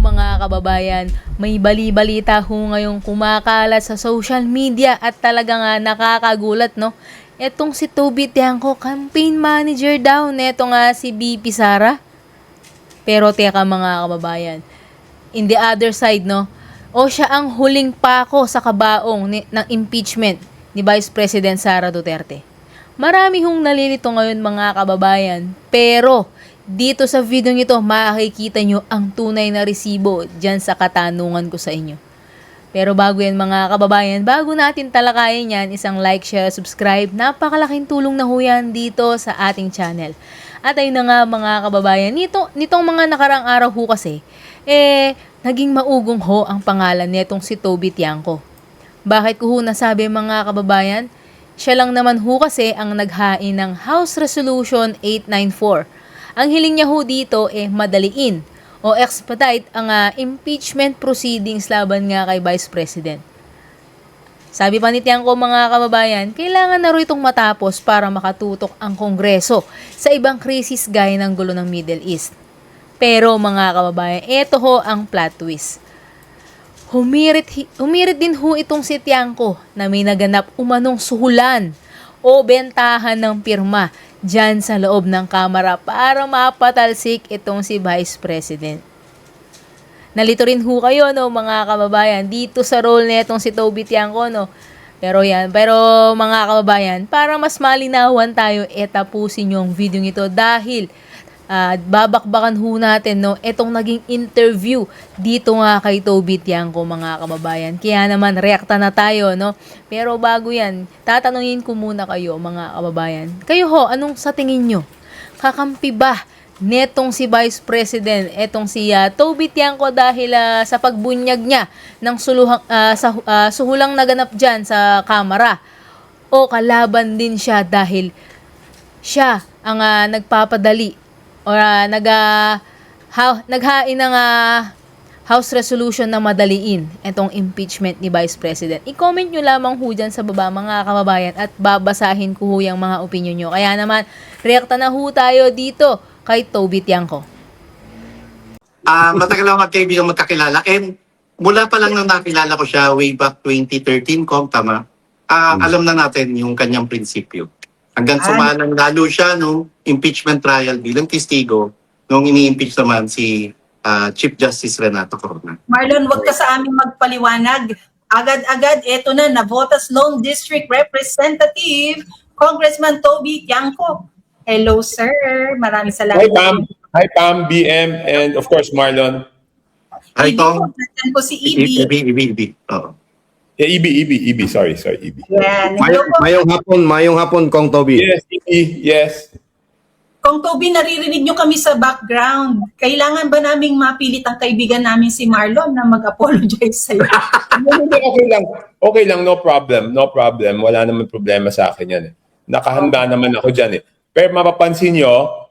mga kababayan, may bali-balita ho ngayong kumakalat sa social media at talaga nga nakakagulat, no? Etong si Toby Tiangco, campaign manager daw neto nga si BP Sara. Pero teka mga kababayan, in the other side, no? O siya ang huling pako sa kabaong ng impeachment ni Vice President Sara Duterte. Marami hong nalilito ngayon mga kababayan, pero dito sa video nito makikita nyo ang tunay na resibo dyan sa katanungan ko sa inyo. Pero bago yan mga kababayan, bago natin talakayin yan, isang like, share, subscribe, napakalaking tulong na ho yan dito sa ating channel. At ayun na nga mga kababayan, nitong mga nakarang araw ho kasi, naging maugong ho ang pangalan nitong si Toby Tiangco. Bakit ko ho nasabi mga kababayan? Siya lang naman ho kasi ang naghain ng House Resolution 894. Ang hiling niya ho dito madaliin o expedite ang impeachment proceedings laban nga kay Vice President. Sabi pa ni Tiangco mga kababayan, kailangan na rin itong matapos para makatutok ang Kongreso sa ibang krisis gaya ng gulo ng Middle East. Pero mga kababayan, ito ho ang plot twist. Humirit din ho itong si Tiangco na may naganap umanong suhulan o bentahan ng pirma dyan sa loob ng Kamara para mapatalsik itong si Vice President. Nalito rin ho kayo, no, mga kababayan, dito sa role netong si Toby Tiangco, no. Pero mga kababayan, para mas malinawan tayo, tapusin yung video nito dahil babakbakan ho natin, no, itong naging interview dito nga kay Toby Tiangco mga kababayan. Kaya naman reakta na tayo, no. Pero bago yan, tatanungin ko muna kayo mga kababayan. Kayo ho, anong sa tingin nyo? Kakampi ba netong si Vice President, etong si Toby Tiangco dahil sa pagbunyag niya ng suhulang naganap dyan sa Kamara? O kalaban din siya dahil siya ang nagpapadali o naghain ng House Resolution na madaliin itong impeachment ni Vice President. I-comment nyo lamang ho dyan sa baba mga kababayan at babasahin ko ho yung mga opinion nyo. Kaya naman, reakta na ho tayo dito kay Toby Tiangco. Matagal ako magkaibigan magkakilala. And mula pa lang nang nakilala ko siya way back 2013, kung tama, alam na natin yung kanyang prinsipyo. Hanggang sumalang lalo siya nung impeachment trial bilang testigo nung ini-impeach naman si Chief Justice Renato Corona. Marlon, wag ka sa aming magpaliwanag. Agad-agad, eto na, Navotas Lone District Representative, Congressman Toby Tiangco. Hello, sir. Maraming salamat. Hi, Pam, BM, and of course, Marlon. Hi, Tong. Nandiyan po si Ibi. Ibi. Oo. Yeah, EB, sorry, EB. Yan. Hello po. Mayong hapon, Kong Toby. Yes, EB, yes. Kung Toby, naririnig nyo kami sa background. Kailangan ba naming mapilit ang kaibigan namin si Marlon na mag-apologize sa'yo? Okay lang, no problem. Wala naman problema sa akin yan. Nakahanda naman ako dyan. Pero mapapansin nyo,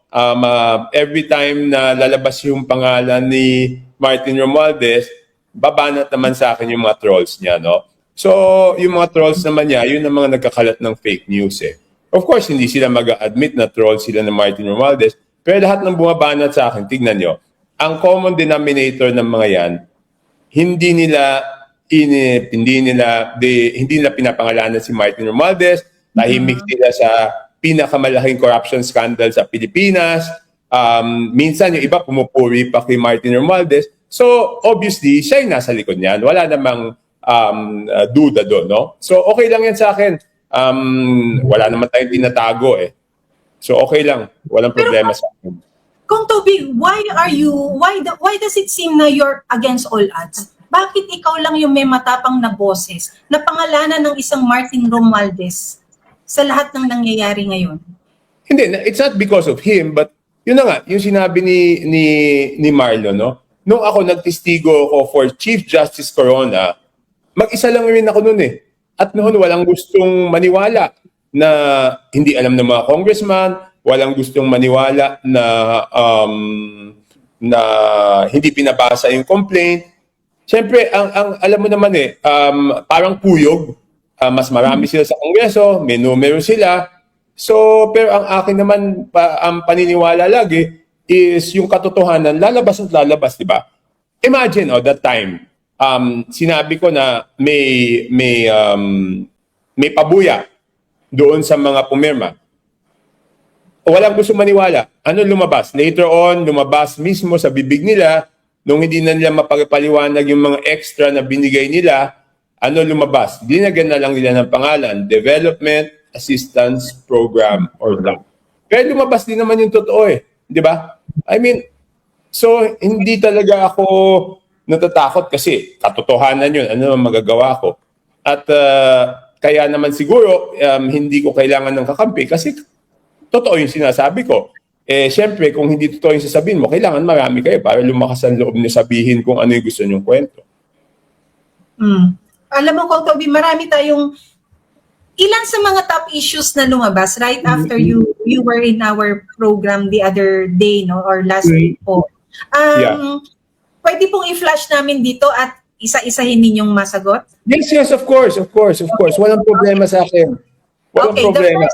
every time na lalabas yung pangalan ni Martin Romualdez, babanat naman sa akin yung mga trolls niya, no? So, yung mga trolls naman niya, yun ang mga nagkakalat ng fake news, Of course, hindi sila mag-admit na troll sila ng Martin Romualdez, pero lahat ng bumabanat sa akin, tignan nyo, ang common denominator ng mga yan, hindi nila pinapangalanan si Martin Romualdez, tahimik sila sa pinakamalaking corruption scandal sa Pilipinas, minsan yung iba pumupuri pa kay Martin Romualdez, so obviously, siya yung nasa likod niyan, wala namang duda doon, no? So okay lang yan sa akin. Wala naman tayong tinatago So okay lang, walang problema sa akin. Kung Toby, why does it seem na you're against all odds? Bakit ikaw lang yung may matapang na boses na pangalanan ng isang Martin Romualdez sa lahat ng nangyayari ngayon? Hindi, it's not because of him, but yun na nga, yung sinabi ni Marlon, no? Nung ako nagtestigo ko for Chief Justice Corona, mag-isa lang rin ako noon At noon walang gustong maniwala na hindi alam ng mga congressman, walang gustong maniwala na hindi pinabasa yung complaint. Siyempre, ang alam mo naman parang puyog. Mas marami sila sa Kongreso, may numero sila. So, pero ang akin naman, ang paniniwala lagi is yung katotohanan, lalabas at lalabas, di ba? Imagine, that time, sinabi ko na may pabuya doon sa mga pumirma. Walang gusto maniwala. Ano lumabas? Later on, lumabas mismo sa bibig nila, nung hindi na nila mapagpaliwanag yung mga extra na binigay nila, ano lumabas? Dinagyan na lang nila ng pangalan, Development Assistance Program or DAP. Pero lumabas din naman yung totoo eh. Di ba? I mean, so hindi talaga ako natatakot kasi katotohanan yun. Ano ang magagawa ko? At kaya naman siguro hindi ko kailangan ng kakampi kasi totoo yung sinasabi ko. Siyempre, kung hindi totoo yung sasabihin mo, kailangan marami kayo para lumakas ang loob niyo sabihin kung ano yung gusto niyong kwento. Alam mo, Kong Toby, marami tayong ilan sa mga top issues na lumabas right after you were in our program the other day, no, or last week po. Pwede pong i-flash namin dito at isa-isahin ninyong masagot? Yes, of course. Walang problema sa akin. Walang problema.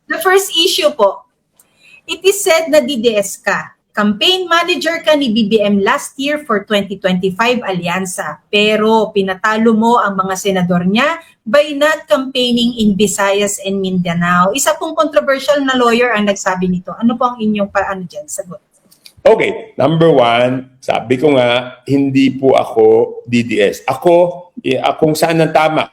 The first issue po, it is said na DDS ka. Campaign manager ka ni BBM last year for 2025 Alyansa. Pero pinatalo mo ang mga senador niya by not campaigning in Visayas and Mindanao. Isa pong controversial na lawyer ang nagsabi nito. Ano po ang inyong dyan? Sagot. Okay, number one, sabi ko nga, hindi po ako DDS. Kung saan ang tama.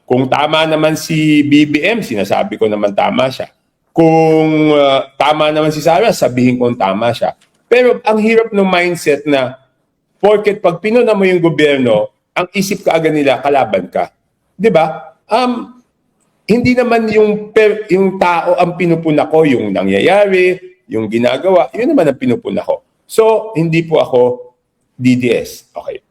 Kung tama naman si BBM, sinasabi ko naman tama siya. Kung tama naman si Sara, sabihin kong tama siya. Pero ang hirap ng mindset na porket pag pinuna mo yung gobyerno, ang isip ka agad nila, kalaban ka. Di ba? Hindi naman yung tao ang pinupuna ko, yung nangyayari, yung ginagawa, yun naman ang pinupuna ko. So, hindi po ako DDS. Okay.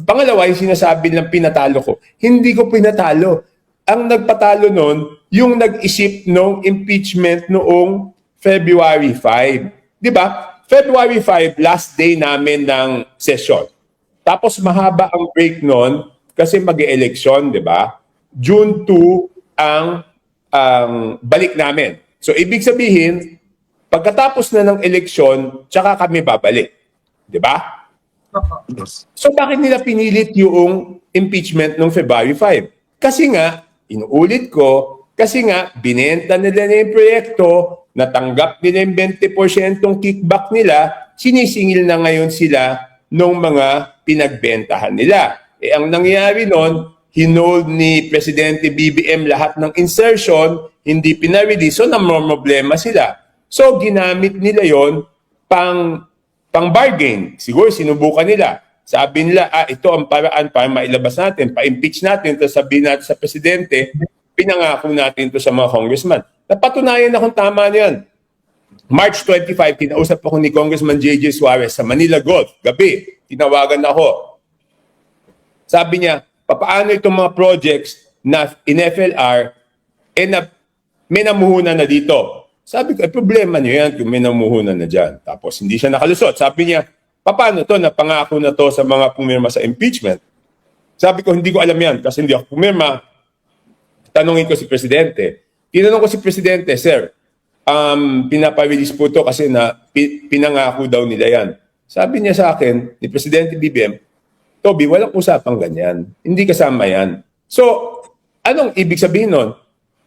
Pangalawa, yung sinasabi ng pinatalo ko. Hindi ko pinatalo. Ang nagpatalo nun, yung nag-isip ng impeachment noong February 5. Di ba? February 5, last day namin ng session. Tapos mahaba ang break nun kasi mag-eleksyon, di ba? June 2 ang balik namin. So, ibig sabihin, pagkatapos na ng eleksyon, tsaka kami babalik. Di ba? Yes. So, bakit nila pinilit yung impeachment noong February 5? Kasi nga, inuulit ko, kasi nga, binenta nila na yung proyekto, natanggap nila yung 20% kickback nila, sinisingil na ngayon sila ng mga pinagbentahan nila. Ang nangyayari nun, hinold ni Presidente BBM lahat ng insertion, hindi pinarelease, so namroblema sila. So, ginamit nila yon pang bargain. Siguro sinubukan nila. Sabi nila, ito ang paraan para mailabas natin, pa-impeach natin, tapos sabihin natin sa Presidente, pinangako natin ito sa mga congressman. Napatunayan na kung tama niyan. March 25, kinausap ako ni Congressman J.J. Suarez sa Manila Golf. Gabi, tinawagan ako. Sabi niya, papaano itong mga projects na in FLR, na may namuhunan na dito. Sabi ko, problema niyo yan kung may namuhunan na dyan. Tapos hindi siya nakalusot. Sabi niya, paano to? Napangako na to sa mga pumirma sa impeachment. Sabi ko, hindi ko alam yan kasi hindi ako pumirma. Tanungin ko si Presidente. Tinanong ko si Presidente, Sir, pinapa-release po to kasi pinangako daw nila yan. Sabi niya sa akin, ni Presidente BBM, Toby, walang usapang ganyan. Hindi kasama yan. So, anong ibig sabihin nun?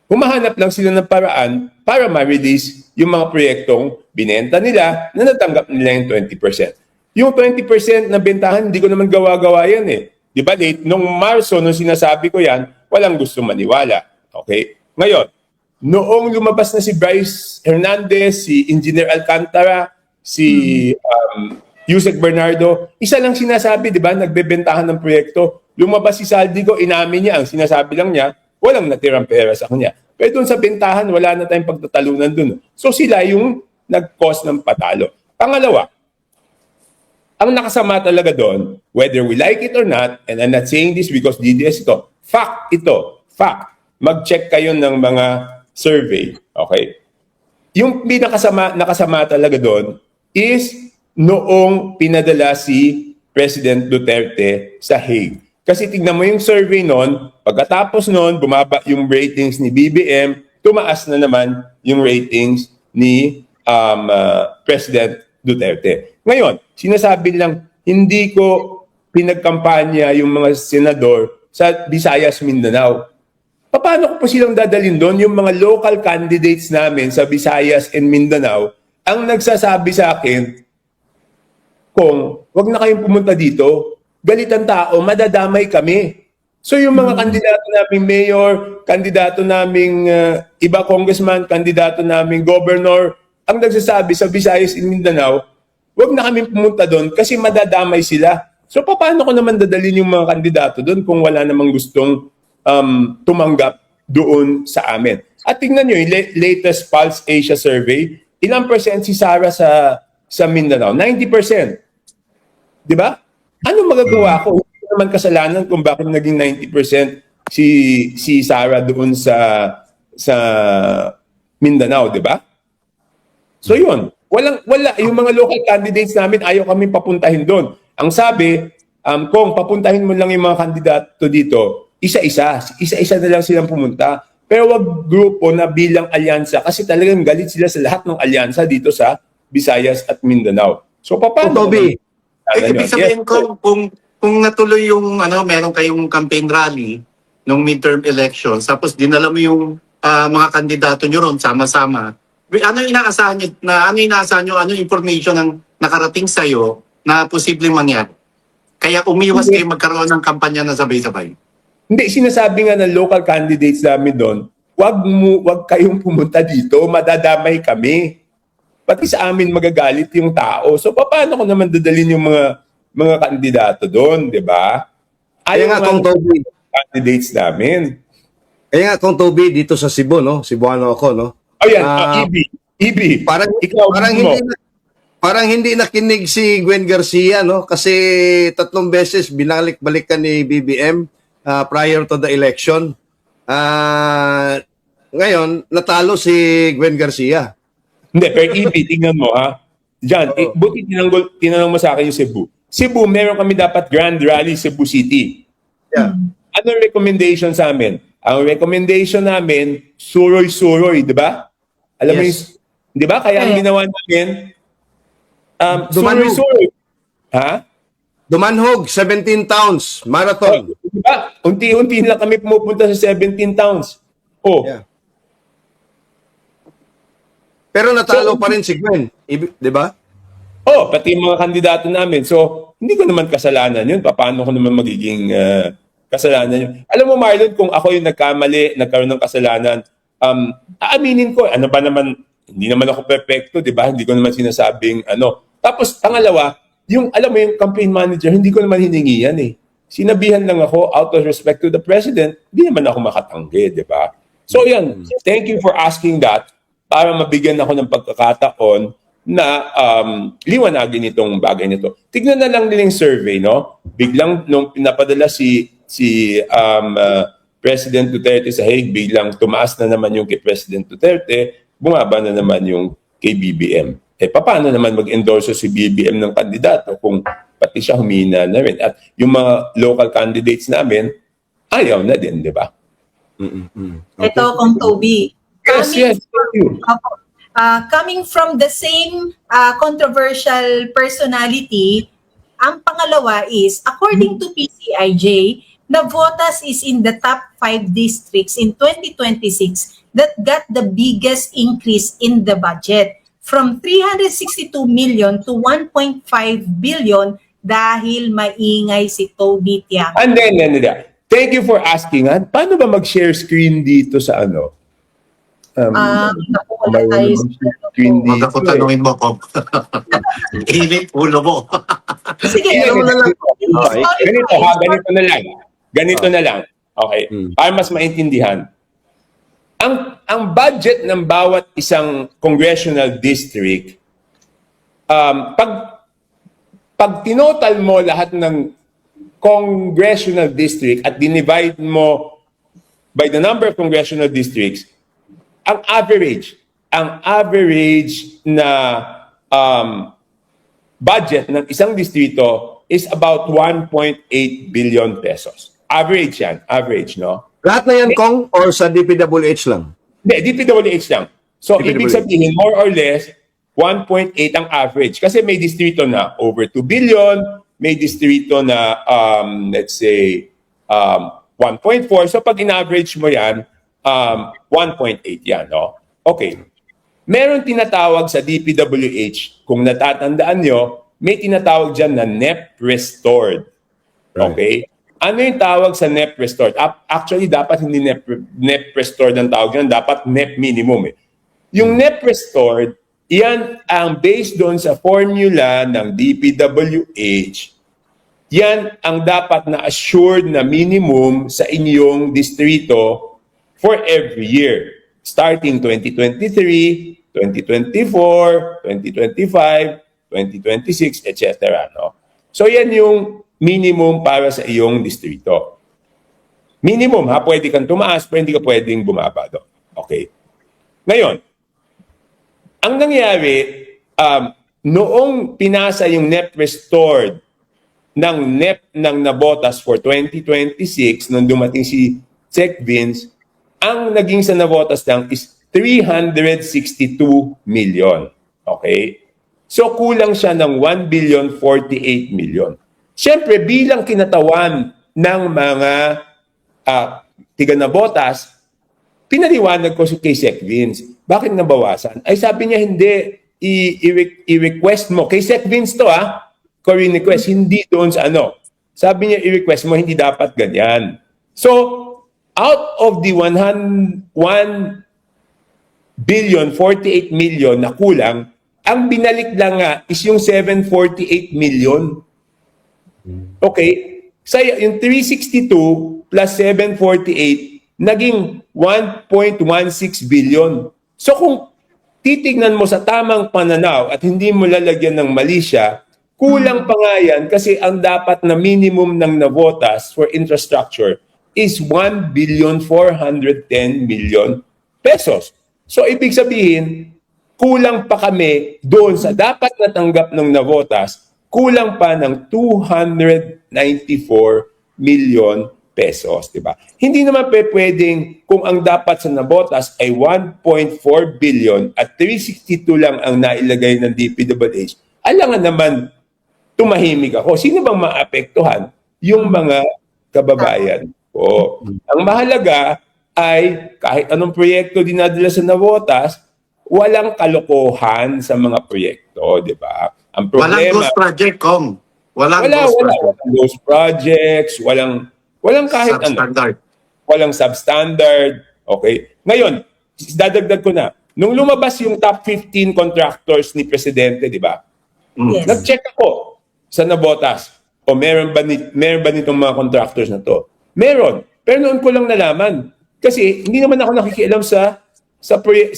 Humahanap lang sila ng paraan para ma-release yung mga proyektong binenta nila na natanggap nila yung 20%. Yung 20% na bentahan, hindi ko naman gawa-gawa yan eh. Di ba, late? Nung Marso, nung sinasabi ko yan, walang gusto maniwala. Okay? Ngayon, noong lumabas na si Bryce Hernandez, si Engineer Alcantara, si Yusek Bernardo, isa lang sinasabi, di ba, nagbebentahan ng proyekto. Lumabas si Saldico, inamin niya, ang sinasabi lang niya, walang natirang pera sa kanya. Pero doon sa bentahan, wala na tayong pagtatalunan doon. So sila yung nag-cause ng patalo. Pangalawa, ang nakasama talaga doon, whether we like it or not, and I'm not saying this because DDS ito, fact ito, fact. Mag-check kayo ng mga survey, okay? Yung nakasama talaga doon is noong pinadala si President Duterte sa Hague. Kasi tignan mo yung survey noon, pagkatapos noon, bumaba yung ratings ni BBM, tumaas na naman yung ratings ni President Duterte. Ngayon, sinasabi lang, hindi ko pinagkampanya yung mga senador sa Visayas, Mindanao. Paano ko po silang dadalhin doon? Yung mga local candidates namin sa Visayas and Mindanao ang nagsasabi sa akin kung wag na kayong pumunta dito, galit ang tao, madadamay kami. So yung mga kandidato naming mayor, kandidato naming iba congressman, kandidato naming governor, ang nagsasabi sa Visayas and Mindanao, wag na kami pumunta doon kasi madadamay sila. So paano ko naman dadalhin yung mga kandidato doon kung wala namang gustong tumanggap doon sa amin? At tingnan nyo, yung latest Pulse Asia survey, ilang percent si Sara sa Mindanao? 90%. Di ba? Ano magagawa ko? Hindi naman kasalanan kung bakit naging 90% si Sara doon sa Mindanao, di ba? So yun, wala yung mga local candidates namin, ayaw kami papuntahin doon. Ang sabi, kung papuntahin mo lang yung mga kandidato dito, isa-isa na lang silang pumunta. Pero wag grupo na bilang alyansa kasi talagang galit sila sa lahat ng alyansa dito sa Visayas at Mindanao. So paano? Toby. Ibig sabihin ko, kung natuloy yung meron kayong campaign rally nung midterm elections, tapos dinala mo yung mga kandidato nyo ron sama-sama, ano yung inaasahan nyo, ano yung information ang nakarating sa'yo na posibleng mangyari? Kaya umiwas kayo magkaroon ng kampanya na sabay-sabay. Hindi, sinasabi nga ng local candidates namin doon, wag kayong pumunta dito, madadamay kami. Pati sa amin magagalit yung tao. So paano ko naman dadalhin yung mga kandidato doon, di ba? Kaya nga kung Toby, candidates namin. kaya nga kung Toby dito sa Cebu, no? Cebuano ako, no? Oh yan, Ibi. Parang hindi nakinig si Gwen Garcia, no? Kasi 3 beses binalik-balikan ni BBM prior to the election. Ngayon, natalo si Gwen Garcia. Hindi, pero Ibi, tingnan mo ha. Diyan, buti tinanong mo sa akin yung Cebu. Cebu, meron kami dapat grand rally Cebu City. Yeah. Anong recommendation sa amin? Ang recommendation namin, suroy-suroy, di ba? Alam mo yung, di ba? Kaya ang ginawa namin, suroy-suroy. Ha? Dumanhog, 17 towns, marathon. Di ba? Unti-unti lang kami pumupunta sa 17 towns. Oh. Yeah. Pero natalo pa rin si Gwen, di ba? Oh, pati yung mga kandidato namin. So, hindi ko naman kasalanan yun. Paano ko naman magiging kasalanan yun? Alam mo, Marlon, kung ako yung nagkamali, nagkaroon ng kasalanan, aaminin ko, ano ba naman, hindi naman ako perfecto, di ba? Hindi ko naman sinasabing ano. Tapos, pangalawa, alam mo yung campaign manager, hindi ko naman hiningi yan eh. Sinabihan lang ako, out of respect to the president, hindi naman ako makatanggi, di ba? So, yan. Thank you for asking that para mabigyan ako ng pagkakataon na liwanagin itong bagay nito. Tignan na lang din yung survey, no? Biglang nung pinapadala si President Duterte sa Hague, biglang tumaas na naman yung kay President Duterte, bumaba na naman yung kay BBM. Paano naman mag-endorse si BBM ng kandidato kung pati siya humina na rin? At yung mga local candidates namin, ayaw na din, di ba? Ito kung Toby. Yes, thank you. Coming from the same controversial personality, ang pangalawa is, according to PCIJ, Navotas is in the top 5 districts in 2026 that got the biggest increase in the budget from 362 million to 1.5 billion dahil maingay si Toby Tiang. And then, thank you for asking. Paano ba mag-share screen dito sa ano? Naku, wala tayo Screen Huwag dito. ako tanungin mo kung init ulo mo. Sige, Ano na lang. Ganito na lang. Okay. Para mas maintindihan. Ang budget ng bawat isang congressional district, pag tinotal mo lahat ng congressional district at dinivide mo by the number of congressional districts, ang average na budget ng isang distrito is about 1.8 billion pesos. Average yan. Average, no? Lahat na yan, Kong, or sa DPWH lang? Hindi, DPWH lang. So, DPWH. ibig sabihin, more or less, 1.8 ang average. Kasi may distrito na over 2 billion, may distrito na, let's say, 1.4. So pag in-average mo yan, 1.8 yan. No? Okay. Meron tinatawag sa DPWH, kung natatandaan nyo, may tinatawag dyan na NEP restored. Okay? Ano yung tawag sa NEP restored? Actually, dapat hindi NEP restored ang tawag dyan, dapat NEP minimum. Yung NEP restored, yan ang based doon sa formula ng DPWH, yan ang dapat na assured na minimum sa inyong distrito for every year. Starting 2023, 2024, 2025, 2026, etc. No? So yan yung minimum para sa iyong distrito. Minimum ha, pwede kang tumaas pero hindi ka pwedeng bumaba doon. Okay. Ngayon, ang nangyari, noong pinasa yung NEP restored ng NEP ng nabotas for 2026, nung dumating si Sec Vince, ang naging sa nabotas lang is 362 million. Okay? So kulang siya ng 1,048 million. Siyempre, bilang kinatawan ng mga tiga-nabotas, pinaliwanag ko kay Sec Vince, bakit nabawasan? Ay sabi niya, hindi, i-request mo. Kay Sec Vince to request, hindi doon sa ano. Sabi niya, i-request mo, hindi dapat ganyan. So, out of the 1,048 million na kulang, ang binalik lang nga is yung 748 million. Okay? So, yung 362 plus 748, naging 1.16 billion. So kung titignan mo sa tamang pananaw at hindi mo lalagyan ng mali siya, kulang pa nga yan kasi ang dapat na minimum ng navotas for infrastructure is 1,410 million pesos. So ibig sabihin, kulang pa kami doon sa dapat natanggap ng navotas, kulang pa ng 294 million pesos, di ba? Hindi naman pwedeng kung ang dapat sa nabotas ay 1.4 billion at 362 lang ang nailagay ng DPWH. Alangan naman tumahimik ako. Sino bang maapektuhan? Yung mga kababayan ko. Ang mahalaga ay kahit anong proyekto dinadala sa nabotas, walang kalokohan sa mga proyekto, di ba? Ang problema, Walang ghost project, Kong. Walang ghost projects, walang kahit substandard. Walang substandard. Okay? Ngayon, dadagdag ko na. Nung lumabas yung top 15 contractors ni Presidente, di ba? Yes. Nag-check ako sa nabotas. O meron ba nitong mga contractors na to? Meron. Pero noon ko lang nalaman. Kasi hindi naman ako nakikialam sa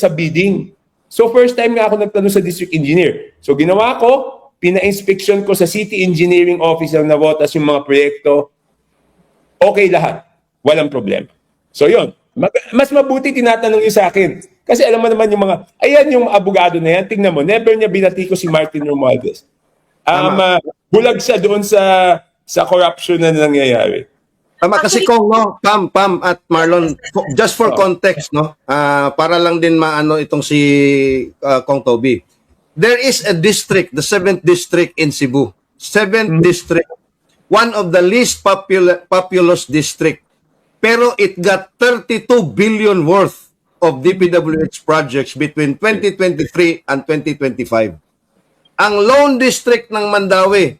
bidding. So first time nga ako nagtanong sa district engineer. So ginawa ko, pina-inspection ko sa city engineering office ng nabotas yung mga proyekto. Okay lahat. Walang problema. So yun. Mas mabuti tinatanong yun sa akin. Kasi alam mo naman yung mga, ayan yung abogado na yan, tingnan mo, never niya binatiko si Martin Romualdez. Bulag siya doon sa corruption na nangyayari. Tama kasi Kong, no, Pam at Marlon, just for context, no, para lang din maano itong si Kong Toby. There is a district, the 7th district in Cebu. 7th district, one of the least populous district. Pero it got 32 billion worth of DPWH projects between 2023 and 2025. Ang lone district ng Mandawi,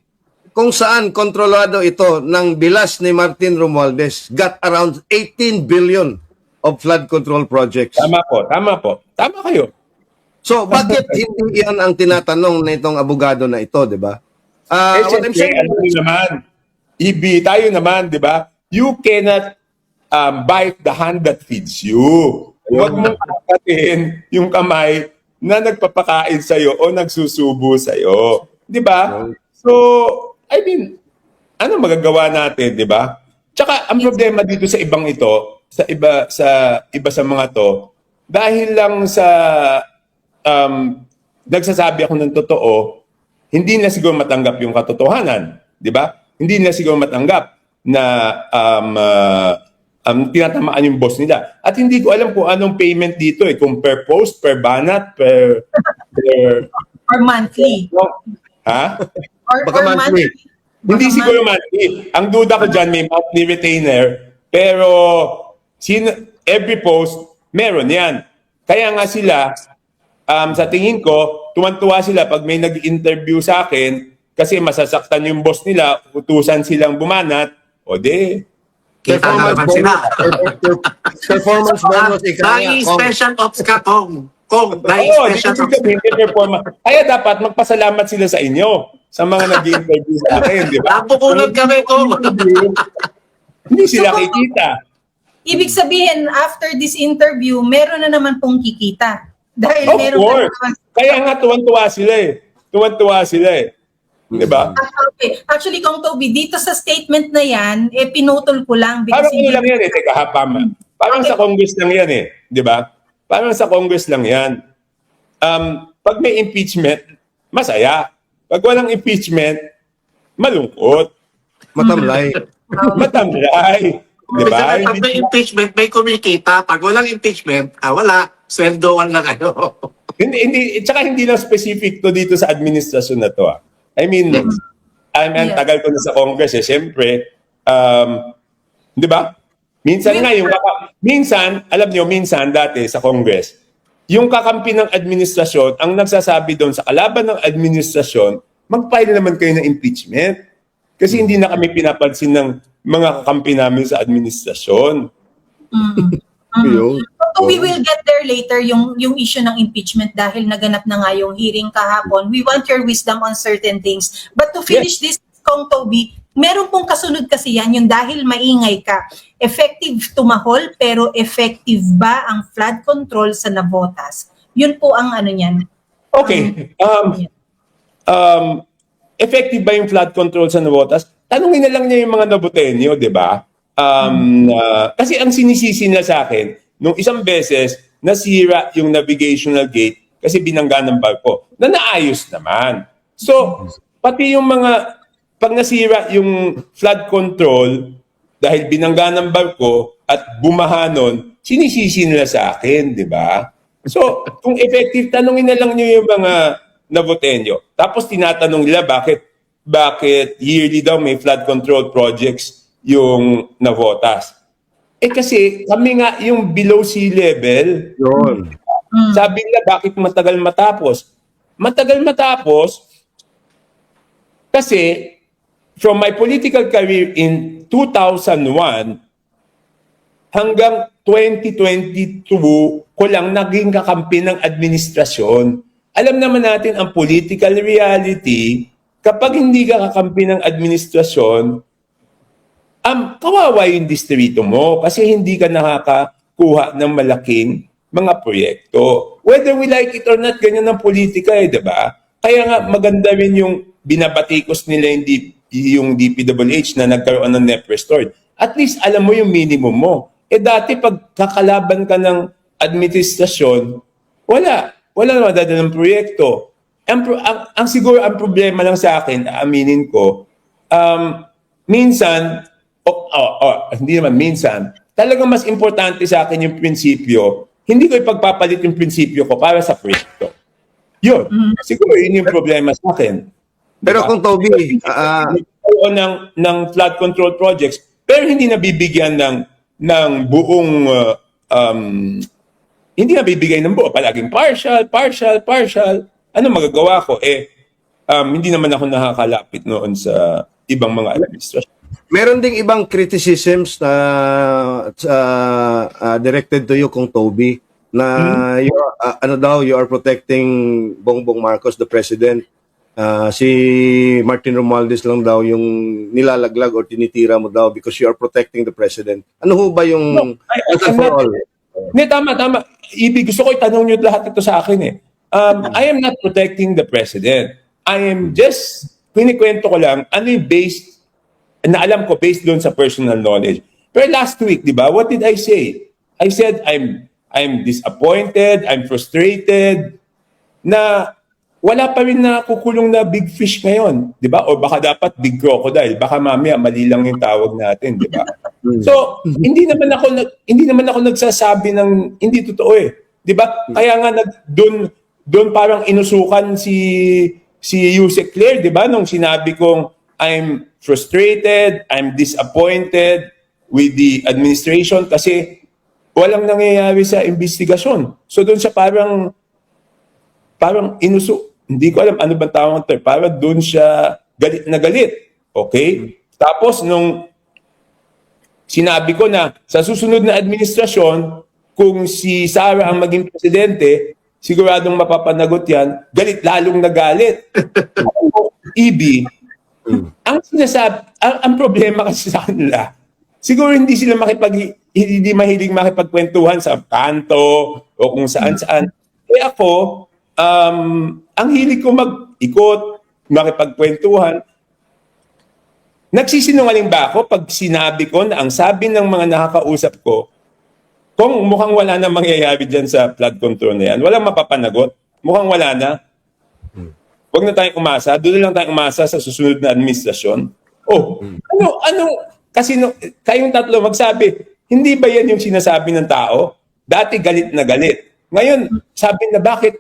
kung saan kontrolado ito ng bilas ni Martin Romualdez, got around 18 billion of flood control projects. Tama po. Tama kayo. So, bakit hindi yan ang tinatanong na itong abogado na ito, di ba? What I'm saying, tayo naman, di ba? You cannot bite the hand that feeds you. Huwag mong kakatin yung kamay na nagpapakain sa'yo o nagsusubo sa'yo. Di ba? So, I mean, ano magagawa natin, di ba? Tsaka, ang problema dito sa ibang ito, sa iba sa mga to, dahil lang sa nagsasabi ako ng totoo, hindi na siguro matanggap yung katotohanan, di ba? Hindi na siguro matanggap na tinatamaan yung boss nila. At hindi ko alam kung anong payment dito kung per post, per banat, per or monthly. Ha? Or Baka monthly. Hindi Baka siguro monthly. Ang duda ko dyan, may monthly retainer, pero every post, meron yan. Kaya nga sila, sa tingin ko, tuwan-tuwa sila pag may nag-interview sa akin kasi masasaktan yung boss nila, utusan silang bumanat, o de, Kita na naman sila. Performance bonus, ika nga, Dahil Kong. special ops ka, Kong. Kong, dahil Oo, special ops. Kaya dapat magpasalamat sila sa inyo, sa mga nag-interview sa akin, di ba? Napukulot kami, Kong. Hindi sila kikita. Ibig sabihin, after this interview, meron na naman pong kikita. Dahil Of meron course. na naman. Kaya nga tuwan-tuwa sila eh. Tuwan-tuwa sila eh. Di ba? Okay. Actually, Kong Toby, dito sa statement na yan, pinutol ko lang. Parang Because ano lang yan eh. Teka ha, Pam. Parang Okay. sa Congress lang yan eh. Di ba? Parang sa Congress lang yan. Pag may impeachment, masaya. Pag walang impeachment, malungkot. Matamlay. Matamlay. Di ba? Pag may impeachment, may kumikita. Pag walang impeachment, wala. Sweldoan lang kayo. Tsaka hindi lang specific to dito sa administrasyon na to. I mean, Yeah. tagal ko na sa Congress eh. Siyempre, di ba? Minsan nga, alam nyo, minsan dati sa Congress, yung kakampi ng administrasyon, ang nagsasabi doon sa kalaban ng administrasyon, mag-file naman kayo ng impeachment. Kasi hindi na kami pinapansin ng mga kakampi namin sa administrasyon. Yun. So we will get there later yung issue ng impeachment dahil naganap na nga yung hearing kahapon. We want your wisdom on certain things. But to finish this, Kong Toby, meron pong kasunod kasi yan, yung dahil maingay ka. Effective tumahol, pero effective ba ang flood control sa Navotas? Yun po ang ano niyan. Okay. Effective ba yung flood control sa Navotas? Tanungin na lang niya yung mga Nabotenyo, di ba? Kasi ang sinisisi nila sa akin, nung isang beses, nasira yung navigational gate kasi binangga ng barko, na naayos naman. So, pati yung mga, pag nasira yung flood control, dahil binangga ng barko at bumahanon, sinisisi nila sa akin, di ba? So, kung effective, tanungin na lang niyo yung mga Nabotenyo. Tapos tinatanong nila bakit yearly daw may flood control projects yung Navotas. Kasi kami nga yung below sea level, Yun. sabi nila bakit matagal matapos? Matagal matapos kasi from my political career in 2001 hanggang 2022 ko lang naging kakampi ng administrasyon. Alam naman natin ang political reality, kapag hindi ka kakampi ng administrasyon, kawawa yung distrito mo kasi hindi ka nakakakuha ng malaking mga proyekto. Whether we like it or not, ganyan ang politika eh, di ba? Kaya nga maganda rin yung binabatikos nila yung DPWH na nagkaroon ng NEP restored. At least alam mo yung minimum mo. Dati pag kakalaban ka ng administrasyon, wala na madadalang proyekto. Ang siguro ang problema lang sa akin, aaminin ko, minsan, hindi naman minsan, talagang mas importante sa akin yung prinsipyo, hindi ko ipagpapalit yung prinsipyo ko para sa proyekto. Yun. Siguro yun yung problema sa akin. Pero kung Toby, ng flood control projects, pero hindi nabibigyan ng buong, hindi nabibigay ng buo, palaging partial. Ano magagawa ko? Hindi naman ako nakakalapit noon sa ibang mga administrasyon. meron ding ibang criticisms na directed to you kung Toby na you are protecting Bongbong Marcos, the president. Si Martin Romualdez lang daw yung nilalaglag or tinitira mo daw because you are protecting the president. Ano ho ba yung for all? Hindi, tama. Gusto ko itanong nyo lahat ito sa akin eh. I am not protecting the president. I am just, kinikwento ko lang, ano yung based, na alam ko based doon sa personal knowledge. Pero last week, di ba, what did I say? I said, I'm disappointed, I'm frustrated, na wala pa rin na kukulong na big fish ngayon, di ba? O baka dapat big crocodile, baka mamaya mali lang yung tawag natin, di ba? So, hindi naman ako nagsasabi ng hindi totoo eh. Di ba? Kaya nga doon parang inusukan si Yusek Claire, di ba? Nung sinabi kong frustrated, I'm disappointed with the administration kasi walang nangyayari sa investigasyon. So doon siya parang hindi ko alam ano bang tawag term, parang doon siya galit na galit. Okay? Tapos nung sinabi ko na sa susunod na administrasyon, kung si Sara ang maging presidente, siguradong mapapanagot yan, galit lalong nagalit. EB, ang sinasabi, ang problema kasi sa kanila, siguro hindi hindi mahilig makipagkwentuhan sa kanto o kung saan-saan. Eh ako, ang hilig ko mag-ikot, makipagkwentuhan. Nagsisinungaling ba ako pag sinabi ko na ang sabi ng mga nakakausap ko, kung mukhang wala na mangyayari dyan sa flood control na yan, walang mapapanagot, mukhang wala na. Huwag na tayong umasa, doon na lang tayong umasa sa susunod na administrasyon. Kasi kayong tatlo magsabi, hindi ba yan yung sinasabi ng tao? Dati galit na galit. Ngayon, sabi na bakit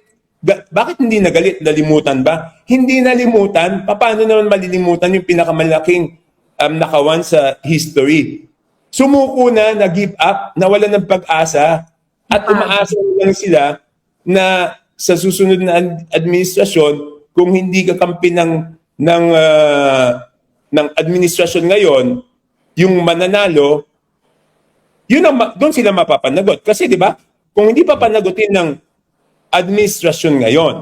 hindi nagalit? Nalimutan ba? Hindi nalimutan. Paano naman malilimutan yung pinakamalaking nakawan sa history? Sumuko na, nag-give up, nawalan ng pag-asa, at umaasa lang sila na sa susunod na administrasyon, kung hindi kakampi ng administrasyon ngayon, yung mananalo, doon sila mapapanagot. Kasi di ba, kung hindi papanagutin ng administrasyon ngayon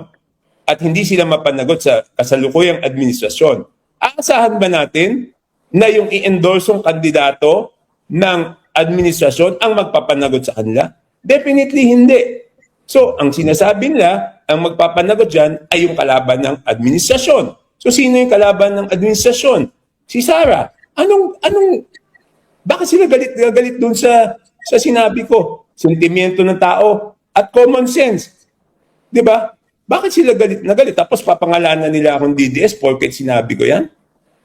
at hindi sila mapanagot sa kasalukuyang administrasyon, aasahan ba natin na yung i-endorsong kandidato ng administrasyon ang magpapanagot sa kanila? Definitely hindi. So, ang sinasabi nila, ang magpapanagot dyan ay yung kalaban ng administrasyon. So, sino yung kalaban ng administrasyon? Si Sara. Bakit sila galit doon sa sinabi ko? Sentimiento ng tao at common sense. Di ba? Bakit sila galit na galit? Tapos papangalanan nila akong DDS porket sinabi ko yan?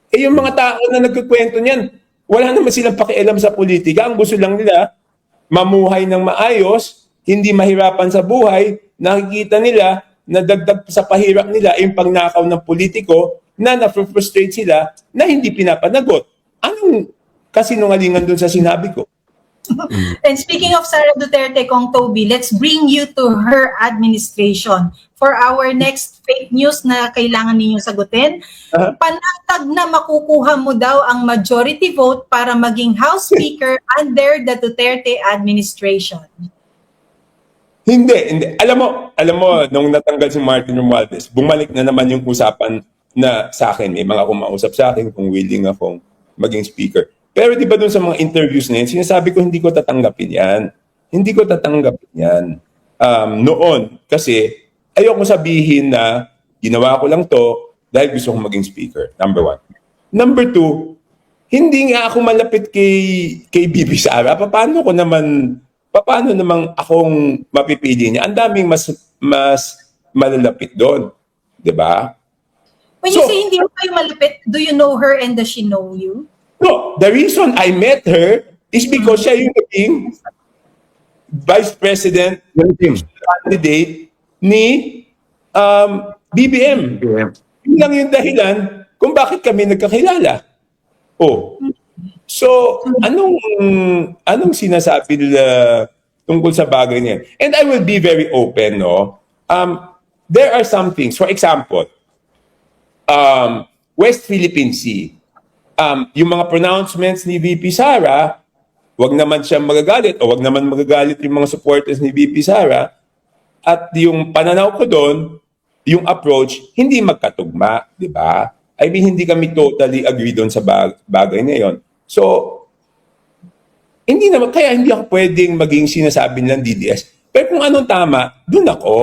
Eh yung mga tao na nagkukwento niyan, wala naman silang pakialam sa politika. Ang gusto lang nila, mamuhay ng maayos, hindi mahirapan sa buhay, nakikita nila na dagdag sa pahirap nila yung pangnakaw ng politiko na na-frustrate sila na hindi pinapanagot. Anong kasinungalingan dun sa sinabi ko? And speaking of Sara Duterte, Kong Toby, let's bring you to her administration. For our next fake news na kailangan ninyong sagutin, panatag na makukuha mo daw ang majority vote para maging House Speaker under the Duterte administration. Hindi. Alam mo, nung natanggal si Martin Romualdez, bumalik na naman yung usapan na sa akin. May mga kumausap sa akin kung willing akong maging speaker. Pero di ba dun sa mga interviews na yun, sinasabi ko hindi ko tatanggapin yan. Hindi ko tatanggapin yan. Noon, kasi ayoko sabihin na ginawa ko lang to dahil gusto kong maging speaker. Number one. Number two, hindi nga ako malapit kay Bibi Sara. Paano namang akong mapipili niya? Ang daming mas malalapit doon. Di ba? When you say hindi mo kayo malapit, do you know her and does she know you? No, the reason I met her is because siya yung naging vice president candidate ni BBM. Yun lang yung dahilan kung bakit kami nagkakilala. So, anong sinasabi nila tungkol sa bagay niyan? And I will be very open, no? There are some things, for example, West Philippine Sea, yung mga pronouncements ni VP Sara, wag naman siya magagalit o wag naman magagalit yung mga supporters ni VP Sara, at yung pananaw ko doon, yung approach, hindi magkatugma, di ba? I mean, hindi kami totally agree doon sa bagay na yun. So, kaya hindi ako pwedeng maging sinasabi nilang DDS. Pero kung anong tama, doon ako.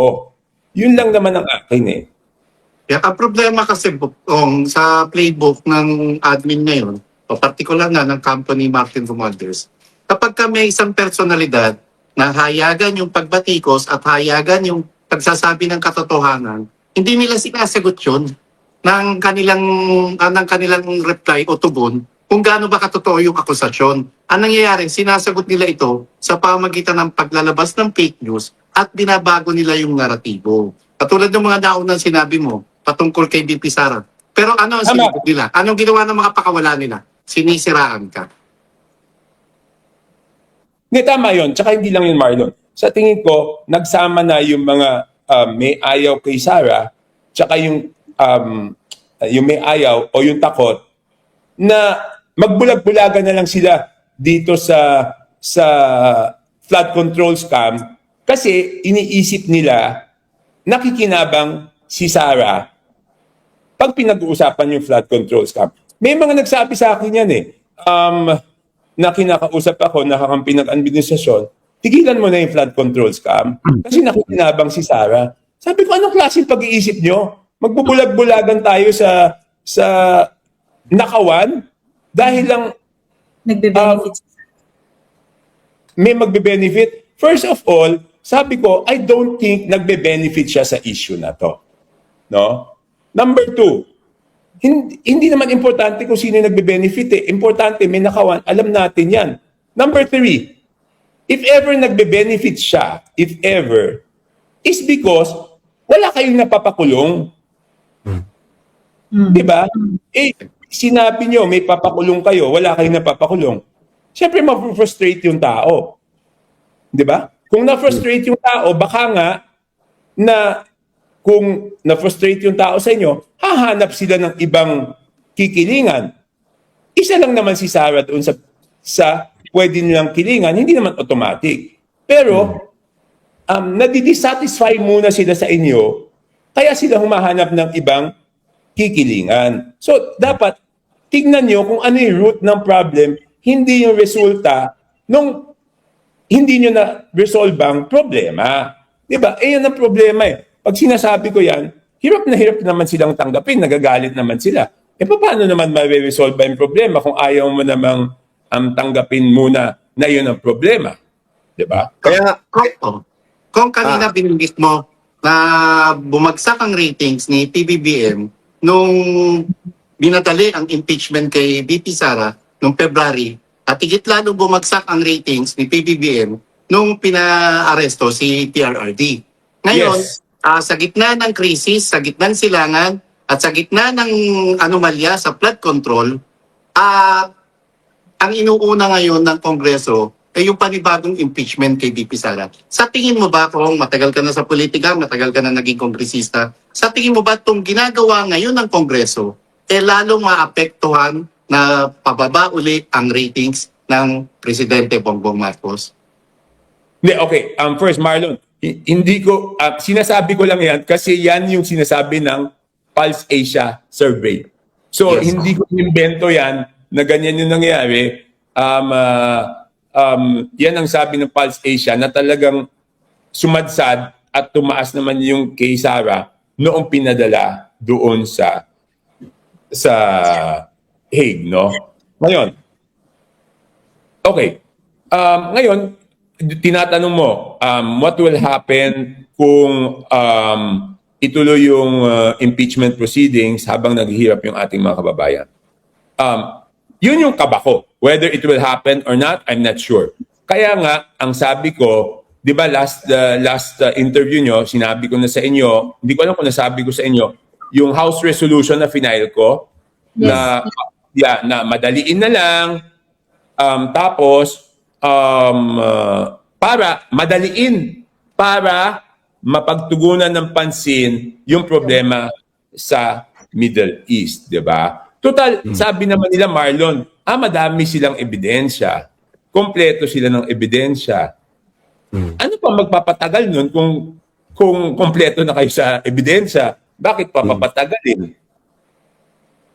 Yun lang naman ang akin eh. Yeah, ang problema kasi sa playbook ng admin ngayon, o particular na ng company Martin Romualdez, kapag may isang personalidad na hayagan yung pagbatikos at hayagan yung pagsasabi ng katotohanan, hindi nila sinasagot yun ng kanilang reply o tugon kung gaano ba katotoo yung akusasyon. Ang nangyayari, sinasagot nila ito sa pamagitan ng paglalabas ng fake news at binabago nila yung naratibo. Katulad ng mga naunang sinabi mo, patungkol kay BP Sara. Pero ano ang Tama. sinagot nila? Anong ginawa ng mga pakawala nila? Sinisiraan ka. Hindi, tama yun. Tsaka hindi lang yun, Marlon. Sa tingin ko, nagsama na yung mga may ayaw kay Sarah, tsaka yung may ayaw o yung takot, na magbulag-bulagan na lang sila dito sa flood control scam kasi iniisip nila nakikinabang si Sarah pag pinag-uusapan yung flood control scam. May mga nagsabi sa akin yan na kinakausap ako, nakakampi ng administrasyon, tigilan mo na yung flood control scam kasi nakikinabang si Sarah. Sabi ko, anong klaseng pag-iisip nyo? Magbubulag-bulagan tayo sa nakawan dahil lang Nagbe-benefits. may magbe-benefit. First of all, sabi ko, I don't think nagbe-benefit siya sa issue na to. No? Number two, hindi naman importante kung sino yung nagbe-benefit eh. Importante, may nakawan, alam natin yan. Number three, if ever nagbe-benefit siya, if ever, is because wala kayong napapakulong. Diba? Eh, sinabi nyo, may papakulong kayo, wala kayong napapakulong. Siyempre, ma-frustrate yung tao. Diba? Kung na-frustrate yung tao, baka nga na kung na-frustrate yung tao sa inyo, hahanap sila ng ibang kikilingan. Isa lang naman si Sarah doon sa pwede nilang kilingan, hindi naman automatic. Pero, nadidisatisfy muna sila sa inyo, kaya sila humahanap ng ibang kikilingan. So, dapat tignan nyo kung ano yung root ng problem, hindi yung resulta nung hindi nyo na-resolve ang problema. Diba? Eh, yan ang problema eh. Pag sinasabi ko yan, hirap na naman silang tanggapin, nagagalit naman sila. Eh, paano naman ma-resolve yung problema kung ayaw mo namang tanggapin muna na yun ang problema? Diba? Kaya, Kung kanina binanggit mo na bumagsak ang ratings ni PBBM nung binadali ang impeachment kay BP Sara noong February, at higit lalo bumagsak ang ratings ni PBBM nung pinaaresto si PRRD. Ngayon, Yes. sa gitna ng krisis, sa gitna ng silangan, at sa gitna ng anomalya sa flood control, ang inuuna ngayon ng Kongreso ay yung panibagong impeachment kay BP Sara. Sa tingin mo ba, kung matagal ka na sa politika, matagal ka na naging kongresista, sa tingin mo ba itong ginagawa ngayon ng Kongreso lalong maapektuhan na pababa uli ang ratings ng Presidente Bongbong Marcos? Hindi, okay. First, Marlon, hindi ko, sinasabi ko lang yan kasi yan yung sinasabi ng Pulse Asia survey. So, Yes. hindi ko invento yan na ganyan yung nangyari. Yan ang sabi ng Pulse Asia na talagang sumadsad at tumaas naman yung kay Sarah noong pinadala doon sa Hague, no? Ngayon, okay. Ngayon, tinatanong mo, what will happen kung ituloy yung impeachment proceedings habang naghihirap yung ating mga kababayan? Yun yung kaba ko. Whether it will happen or not, I'm not sure. Kaya nga, ang sabi ko, di ba last interview nyo, sinabi ko na sa inyo, hindi ko alam kung nasabi ko sa inyo, yung House resolution na final ko, na madaliin na lang, tapos, para madaliin, para mapagtugunan ng pansin yung problema sa Middle East, di ba? Total, sabi naman nila, Marlon, madami silang ebidensya. Kompleto sila ng ebidensya. Ano pa magpapatagal nun kung kompleto na kayo sa ebidensya? Bakit pa papatagalin?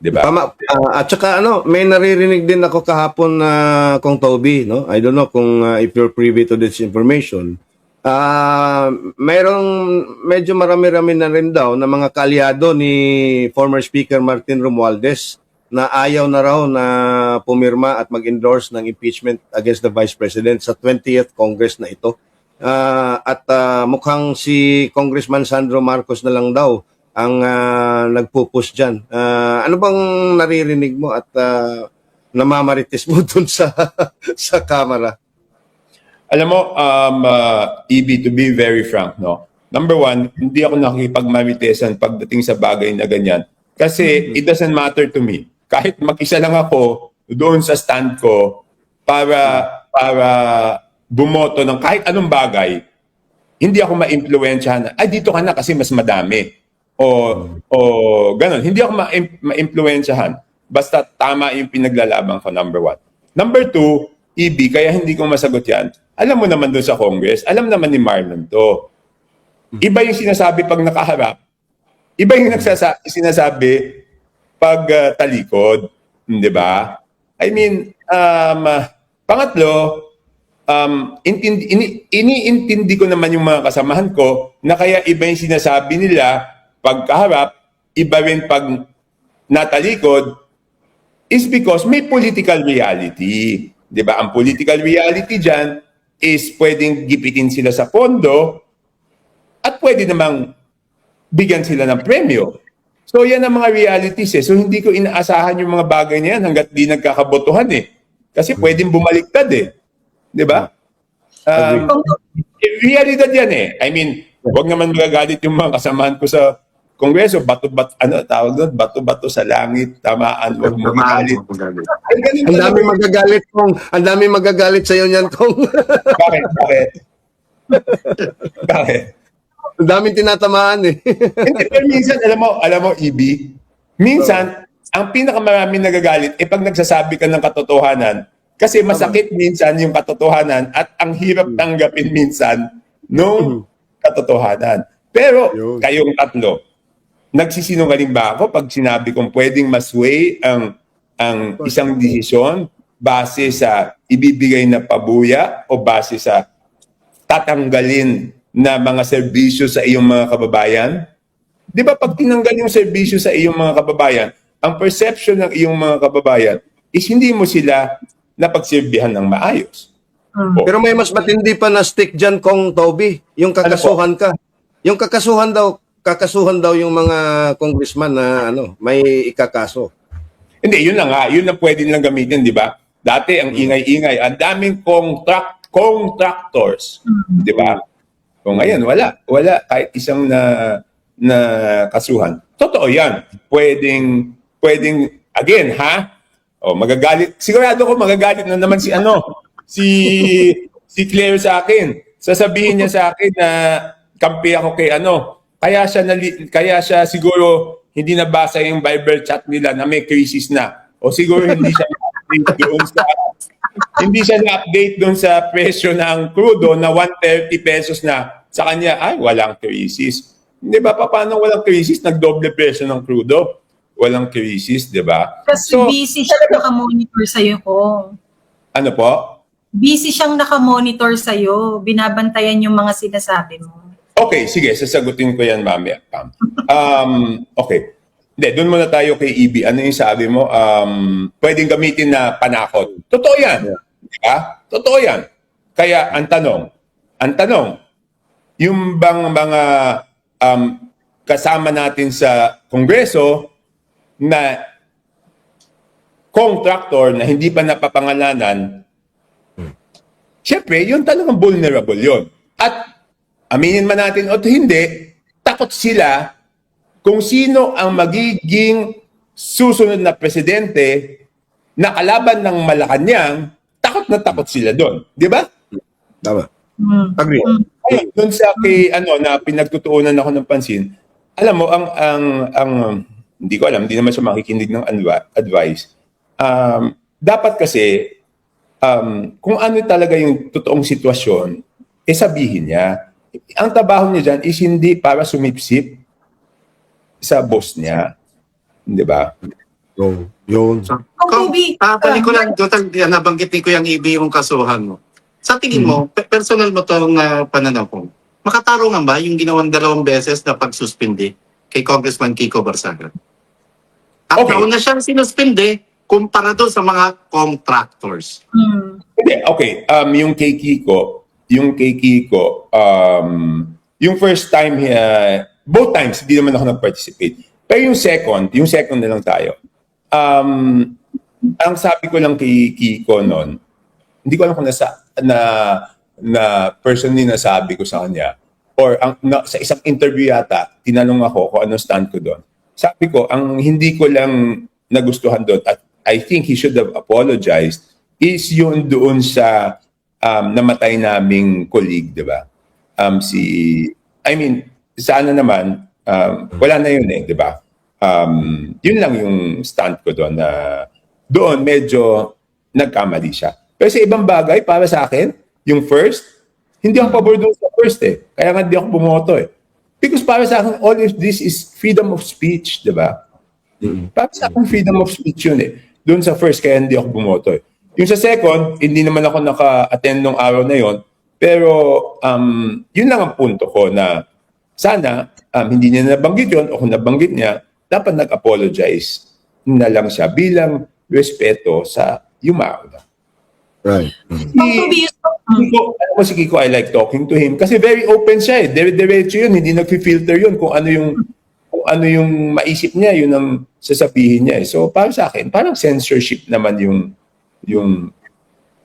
Diba? tama. At saka may naririnig din ako kahapon na Kong Toby, no? I don't know kung if you're privy to this information. Mayroong medyo marami-rami na rin daw na mga kaalyado ni former Speaker Martin Romualdez na ayaw na raw na pumirma at mag-endorse ng impeachment against the Vice President sa 20th Congress na ito. Mukhang si Congressman Sandro Marcos na lang daw ang nagpupush dyan. Ano bang naririnig mo at namamarites mo dun sa Kamara? Alam mo, EB, to be very frank, no? Number one, hindi ako nakikipagmaritesan pagdating sa bagay na ganyan Kasi it doesn't matter to me. Kahit mag-isa lang ako doon sa stand ko para bumoto ng kahit anong bagay, hindi ako ma-impluwensyahan. Ay, dito ka na kasi mas madami. O ganun. Hindi ako ma-impluwensyahan. Basta tama yung pinaglalaban ko, number one. Number two, EB, kaya hindi ko masagot yan. Alam mo naman doon sa Congress, alam naman ni Marlon to. Iba yung sinasabi pag nakaharap, iba yung sinasabi pag talikod. Di ba? I mean, pangatlo, iniintindi ko naman yung mga kasamahan ko na kaya iba yung sinasabi nila pag kaharap, iba rin pag natalikod, is because may political reality. Di ba? Ang political reality dyan is pwedeng gipitin sila sa pondo at pwede namang bigyan sila ng premyo. So yan ang mga realities eh. So hindi ko inaasahan yung mga bagay na yan hanggat di nagkakabotohan eh. Kasi pwedeng bumaliktad eh. Di ba? Realidad yan eh. I mean, wag naman magagalit yung mga kasamahan ko sa Kongreso, bato-bato sa langit, tamaan, wag mo magalit. Ay, ganun Ang talaga. dami magagalit kong, ang dami magagalit sa iyo niyan kung Bakit? Bakit? ang daming tinatamaan eh. Hindi, pero minsan, alam mo, EB, minsan, ang pinakamaraming nagagalit, pag nagsasabi ka ng katotohanan, kasi masakit minsan yung katotohanan at ang hirap tanggapin minsan nung katotohanan. Pero, Yun. kayong tatlo, nagsisinungaling ba ako pag sinabi kong pwedeng masway ang isang desisyon base sa ibibigay na pabuya o base sa tatanggalin na mga serbisyo sa iyong mga kababayan? Di ba pag tinanggal yung serbisyo sa iyong mga kababayan, ang perception ng iyong mga kababayan is hindi mo sila napagsilbihan ng maayos. Pero may mas matindi pa na stick dyan kong Toby, yung kakasuhan ka. Yung kakasuhan daw yung mga congressman na may ikakaso. Hindi, yun na nga. Yun na pwede nilang gamitin, di ba? Dati, ang ingay-ingay. Ang daming contractors. Di ba? O ngayon, wala. Wala kahit isang na kasuhan. Totoo yan. Pwedeng, again, ha? O, magagalit. Sigurado ko magagalit na naman si Claire sa akin. Sasabihin niya sa akin na kampi ako kay Kaya siya siguro hindi nabasa yung Bible chat nila na may crisis na. O siguro hindi siya na-update doon sa presyo ng crudo na 130 pesos na. Sa kanya, ay, walang crisis. Di ba? Paano walang crisis? Nagdoble presyo ng crudo. Walang crisis, di ba? Kasi busy siya nakamonitor sa'yo ko. Ano po? Busy siyang nakamonitor sa'yo. Binabantayan yung mga sinasabi mo. Okay, sige, sasagutin ko yan mamaya, Pam. Okay. Hindi, doon muna tayo kay EB. Ano yung sabi mo? Pwedeng gamitin na panakot. Totoo yan. Di ba? Totoo yan. Kaya ang tanong, yung bang mga kasama natin sa Kongreso na contractor na hindi pa napapangalanan, syempre, yun talagang vulnerable yun. At aminin man natin o hindi, takot sila kung sino ang magiging susunod na presidente na kalaban ng Malacanang, takot na takot sila doon. Di ba? Tama. Agree. Ayun, doon sa na pinagtutuunan ako ng pansin, alam mo, hindi ko alam, hindi naman siya makikinig ng advice. Dapat kasi, kung ano talaga yung totoong sitwasyon, sabihin niya. Ang trabaho niya dyan is hindi para sumipsip sa boss niya. Di ba? Yun. Balik ko lang, nabanggit ni Kuya Ibi yung kasuhan mo. Sa tingin mo, personal mo itong pananaw ko, makatarungan ba yung ginawang 2 beses na pagsuspindi kay Congressman Kiko Barsaga? At nauna siyang sinuspindi kumpara doon sa mga contractors. Hindi, okay. Yung kay Kiko, yung first time, both times, hindi naman ako nag-participate. Pero yung second na lang tayo. Ang sabi ko lang kay Kiko noon, hindi ko alam kung na personally nasabi ko sa kanya, or sa isang interview yata, tinanong ako kung ano stand ko doon. sabi ko, ang hindi ko lang nagustuhan doon, at I think he should have apologized, is yun doon sa namatay naming colleague, di ba? Sana naman, wala na yun di ba? Yun lang yung stand ko doon, na doon medyo nagkamali siya. Pero sa ibang bagay, para sa akin, yung first, hindi ako pabor doon sa first Kaya nga di ako bumoto Because para sa akin, all of this is freedom of speech, di ba? Para sa akin, freedom of speech yun Doon sa first, kaya hindi ako bumoto Yung sa second, hindi naman ako naka-attend nung araw na yon. Pero yun lang ang punto ko na sana hindi niya nabanggit yun o kung nabanggit niya, dapat nag-apologize na lang siya bilang respeto sa yumao. Right. Alam mo si Kiko, I like talking to him kasi very open siya Diretso yun, hindi nag-filter yun kung ano yung maisip niya, yun ang sasabihin niya So para sa akin, parang censorship naman yung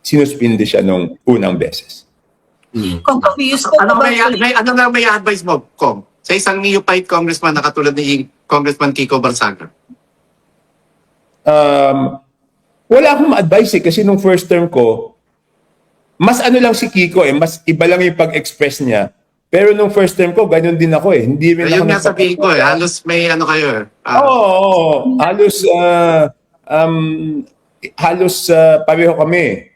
sinuspindi siya nung unang beses. Kung you spoke Ano about may advice mo, Kong? Sa isang neophyte congressman na katulad ni Congressman Kiko Barsaga. Wala akong ma-advise kasi nung first term ko, mas ano lang si Kiko mas iba lang yung pag-express niya. Pero nung first term ko, ganyan din ako Hindi rin Ayun ako nga sabihin ko halos may ano kayo Oo. Halos pareho kami.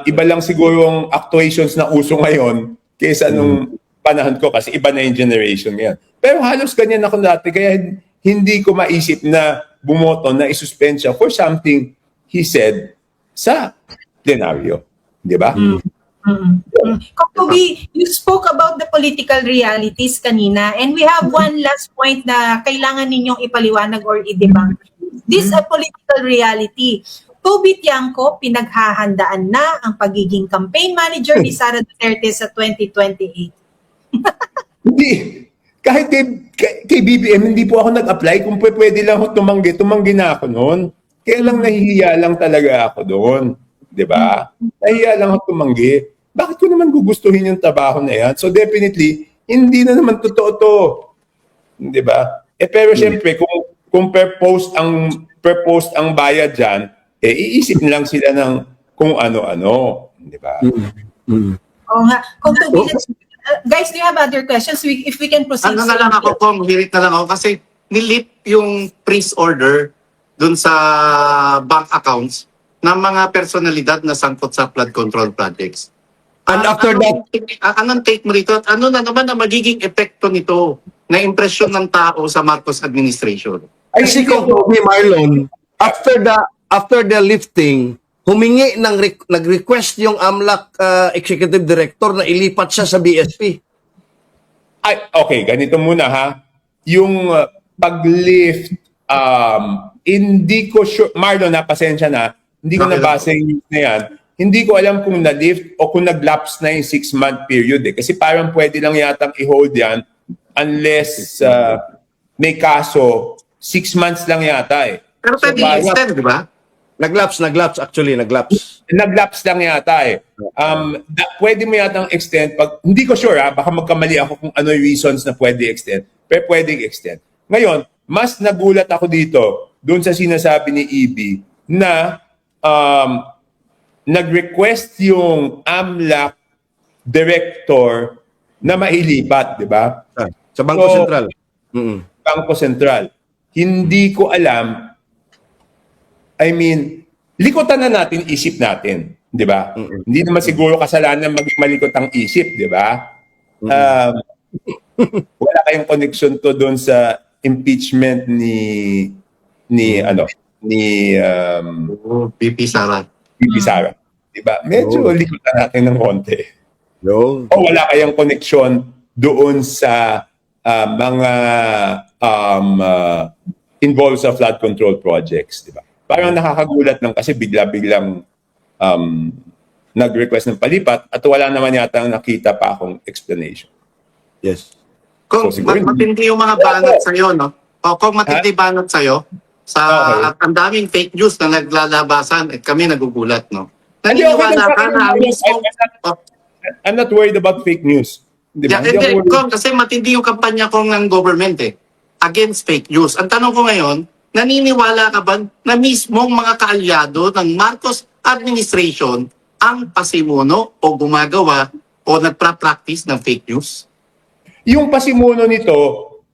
Iba lang siguro ang actuations na uso ngayon kaysa nung panahon ko kasi iba na yung generation ngayon. Pero halos ganyan ako dati kaya hindi ko maisip na bumoto na isuspend siya for something he said sa plenaryo. Di ba? Kobe, you spoke about the political realities kanina and we have one last point na kailangan ninyong ipaliwanag or i-debunk. This is a political reality. Kobe Tiangco, pinaghahandaan na ang pagiging campaign manager ni Sara Duterte sa 2028. Hindi. Kahit kay BBM, hindi po ako nag-apply. Kung pwede lang ako tumanggi na ako noon. Kaya lang nahihiya lang talaga ako doon. Di ba? Nahihiya lang ako tumanggi. Bakit ko naman gugustuhin yung trabaho na yan? So definitely, hindi na naman totoo to. Di ba? Pero siyempre, kung per post ang bayad dyan, iisip lang sila ng kung ano-ano. Di ba? Oo nga. Kung guys, do you have other questions? If we can proceed. Ano na lang ako, Kong, hirit na lang ako kasi nilip yung freeze order dun sa bank accounts ng mga personalidad na sangkot sa flood control projects. And after that, Anong take mo rito? At ano na naman ang magiging epekto nito na impresyon ng tao sa Marcos administration? I see kung Marlon, after the lifting, humingi nag-request yung AMLAC executive director na ilipat siya sa BSP. Okay, ganito muna ha. Yung pag-lift, hindi ko sure, Marlon, pasensya na, hindi ko nabasa yung news na yan. Hindi ko alam kung na-lift o kung nag-lapse na yung 6-month period Kasi parang pwede lang yatang i-hold yan unless may kaso, 6 months lang yata Pero pwede i-extend, di ba? Nag-lapse actually. Nag-lapse lang yata pwede mo yatang extend. Hindi ko sure baka magkamali ako kung ano yung reasons na pwede extend. Pero pwede extend. Ngayon, mas nagulat ako dito doon sa sinasabi ni EB na nag-request yung AMLAC director na mailipat, di ba? Sa Bangko Sentral. Bangko Sentral. Hindi ko alam, likotan na natin, isip natin, di ba? Hindi naman siguro kasalanan maging malikot ang isip, di ba? Wala kayong connection to doon sa impeachment ni VP Sara. VP Sara. Diba? Medyo likotan natin ng konti. No. O wala kayang connection doon sa mga involved sa flood control projects. Diba? Parang nakakagulat lang kasi bigla-biglang nag-request ng palipat at wala naman yata nakita pa akong explanation. Yes. Kung So, siguro- matindi yung mga banat sa'yo, no? O kung matindi banat sa'yo, at ang daming fake news na naglalabasan at kami nagugulat, no? Naniniwala ka na ang mismo. I'm not worried about fake news. Di ba? Kung kasi matindi yung kampanya kong ng government against fake news. Ang tanong ko ngayon, naniniwala ka ba na mismong mga kaalyado ng Marcos administration ang pasimuno o gumagawa o nagpa-practice ng fake news? Yung pasimuno nito,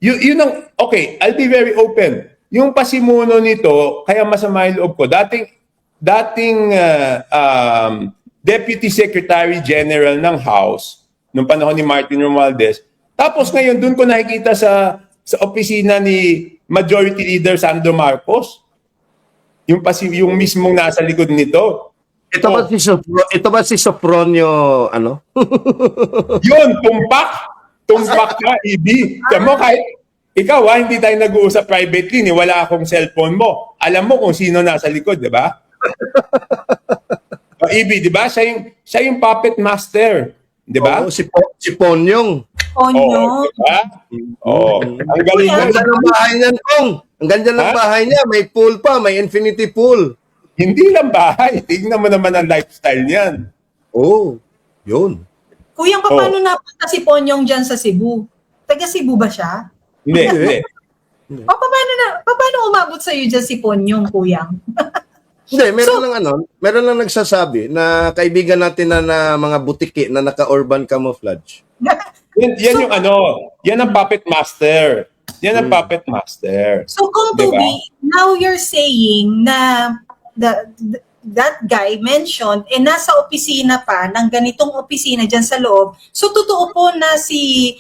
yun ang, okay, I'll be very open. Yung pasimuno nito, kaya masama yung loob ko, dating Deputy Secretary General ng House, nung panahon ni Martin Romualdez, tapos ngayon, doon ko nakikita sa opisina ni Majority Leader Sandro Marcos, yung mismong nasa likod nito. Ito ba si Sopronio, ano? Yun, tumpak ka, EB. Mo kahit ikaw, hindi tayo nag-uusap privately, wala akong cellphone mo. Alam mo kung sino nasa likod, di ba? EB, di ba? Siya yung puppet master, di ba? Oo, si Ponyong. Onyo. Diba? Ang galing Ang ganda ng bahay niyan, Kong. Ang ganda ng Ha? bahay niya. May pool pa, may infinity pool. Hindi lang bahay. Tingnan mo naman ang lifestyle niyan. Oh, yun. Kuyang, paano napunta si Ponyong dyan sa Cebu? Taga Cebu ba siya? Hindi. O paano umabot sa iyo dyan si Ponyong, Kuyang? Hindi, meron lang nagsasabi na kaibigan natin na mga butiki na naka-urban camouflage. Yan yan ang puppet master. Yan ang puppet master. So kung Diba? Tubi, now you're saying na that guy mentioned, nasa opisina pa, ng ganitong opisina dyan sa loob. So totoo po na si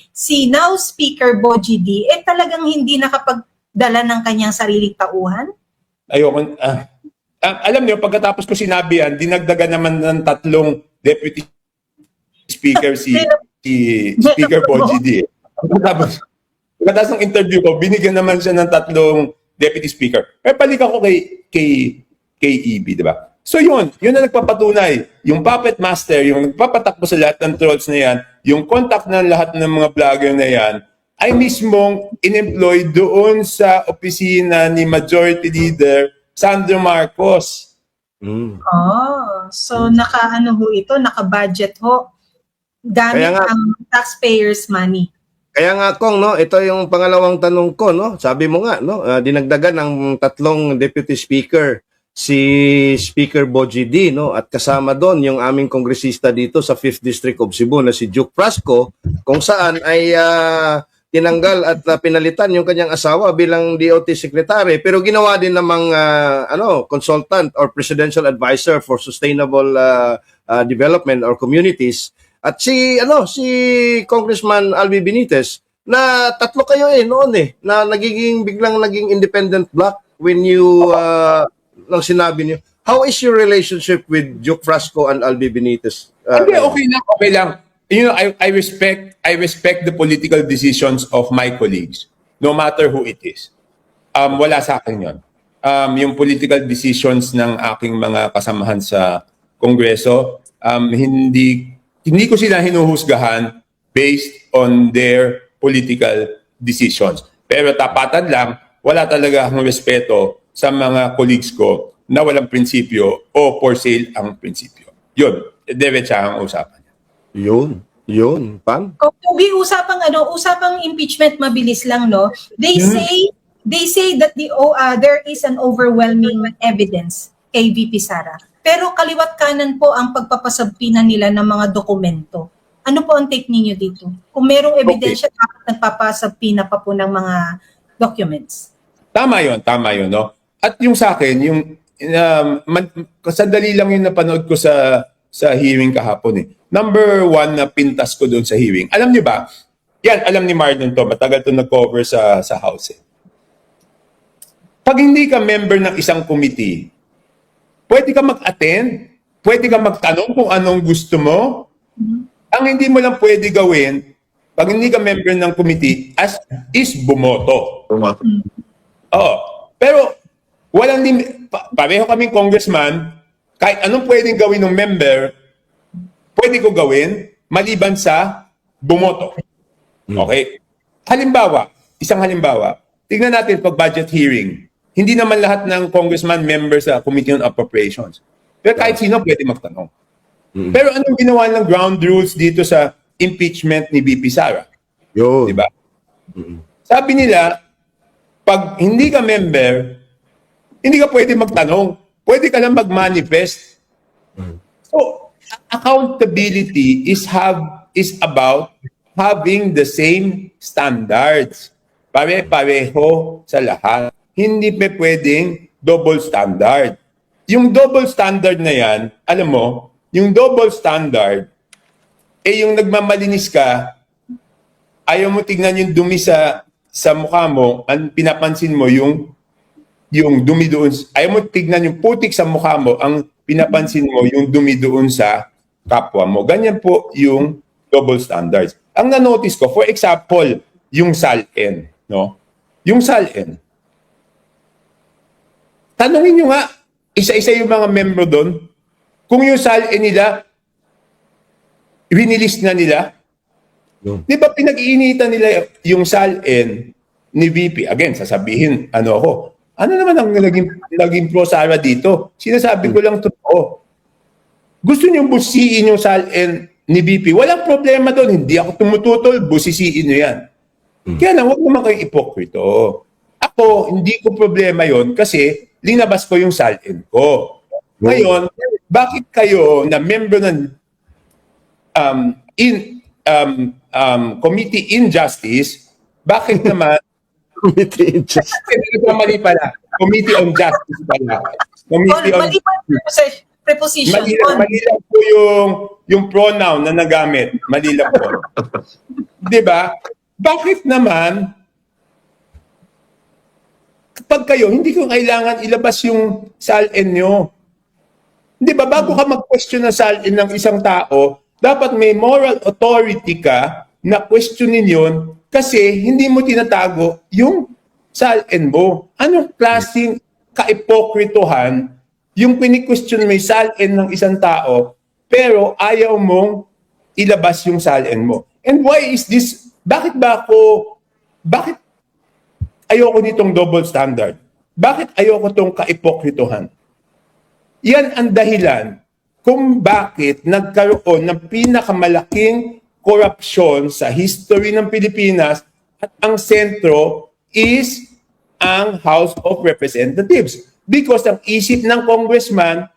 now Speaker Bogie D, talagang hindi nakapagdala ng kanyang sariling tauhan? Ayoko. Alam niyo, pagkatapos ko sinabi yan, dinagdagan naman ng 3 deputy speaker si Speaker Bogie D. Pagkatapos ng interview ko, binigyan naman siya ng 3 deputy speaker. Pero balik ako kay EB, di ba? So yun ang nagpapatunay. Yung puppet master, yung nagpapatakbo sa lahat ng trolls na yan, yung contact ng lahat ng mga vlogger na yan, ay mismong in-employ doon sa opisina ni Majority Leader Sandro Marcos. So naka-budget ho. Gamit Kaya nga- ang taxpayers' money. Kaya nga, Kong, no, ito yung pangalawang tanong ko, no? Sabi mo nga, no, dinagdagan ng 3 deputy speaker si Speaker Bogie D, no? At kasama doon yung aming kongresista dito sa 5th District of Cebu na si Duke Frasco, kung saan ay tinanggal at pinalitan yung kanyang asawa bilang DOT secretary, pero ginawa din namang consultant or presidential advisor for sustainable development or communities. At si Congressman Albi Benitez, na 3 kayo noon na biglang naging independent block when you nang sinabi niyo. How is your relationship with Duke Frasco and Albi Benitez? Hindi, okay lang. You know, I respect the political decisions of my colleagues, no matter who it is. Wala sa akin yun. Yung political decisions ng aking mga kasamahan sa Kongreso, hindi ko sila hinuhusgahan based on their political decisions. Pero tapatan lang, wala talaga akong respeto sa mga colleagues ko na walang prinsipyo o for sale ang prinsipyo. Yun, diretsa ang usapan. Yun, Pam. Kung Tubi, usapang impeachment, mabilis lang, no? They say that there is an overwhelming evidence kay VP Sara. Pero kaliwat kanan po ang pagpapasabpina nila ng mga dokumento. Ano po ang take ninyo dito? Kung merong ebidensya, bakit nagpapasabpina pa po ng mga documents? Tama yun, no? At yung sa akin, sandali lang yung napanood ko sa hearing kahapon Number 1 na pintas ko doon sa hearing. Alam niyo ba, yan, alam ni Marlon to, matagal to nag-cover sa House. Pag hindi ka member ng isang committee, pwede ka mag-attend, pwede ka magtanong kung anong gusto mo. Ang hindi mo lang pwede gawin, pag hindi ka member ng committee, is bumoto. Oo. Pero, pareho kaming congressman, kahit anong pwedeng gawin ng member, pwede ko gawin, maliban sa bumoto. Okay? Isang halimbawa, tignan natin pag budget hearing, hindi naman lahat ng congressman member sa Committee on Appropriations. Pero kahit sino pwede magtanong. Pero anong ginawa ng ground rules dito sa impeachment ni VP Sara? Yun. Diba? Sabi nila, Pag hindi ka member, hindi ka pwede magtanong. Pwede ka lang mag-manifest. So, accountability is about having the same standards. Pare-pareho sa lahat. Hindi pa pwedeng double standard. Yung double standard na yan, alam mo, yung double standard, yung nagmamalinis ka, ayaw mo tignan yung dumi sa mukha mo, ang pinapansin mo yung dumi doon. Ayaw mo tignan yung putik sa mukha mo, ang pinapansin mo yung dumi doon sa kapwa mo. Ganyan po yung double standards. Ang na-notice ko, for example, yung SALN, no? Yung SALN. Tanungin nyo nga, isa-isa yung mga membro doon, kung yung SALN nila, winilis na nila, di ba pinag-iinitan nila yung SALN ni VP? Again, sasabihin, ano naman ang naging pro Sara dito? Sinasabi ko lang totoo. Gusto niyo busiin yung SALN ni VP? Walang problema doon. Hindi ako tumututol, busisiin niyo yan. Kaya lang, huwag naman kayong ipokrito. Ako, hindi ko problema yon kasi linabas ko yung SALN ko. Ngayon, bakit kayo na member ng Committee in Justice, bakit naman Committee in Justice. mali pala. Committee on Justice pala. Committee on Mali pa yung preposition. Mali lang po yung pronoun na nagamit. Mali lang po. 'Di ba? Bakit naman kapag kayo, hindi ko kailangan ilabas yung SALN nyo. Di ba, bago ka mag-question ng SALN ng isang tao, dapat may moral authority ka na questionin yun kasi hindi mo tinatago yung SALN mo. Anong klaseng kaipokritohan yung pini-question mo yung SALN ng isang tao pero ayaw mong ilabas yung SALN mo? And why is this? Bakit ayoko nitong double standard? Bakit ayoko tong kaipokritohan? Yan ang dahilan kung bakit nagkaroon ng pinakamalaking korupsyon sa history ng Pilipinas at ang sentro is ang House of Representatives. Because ang isip ng congressman,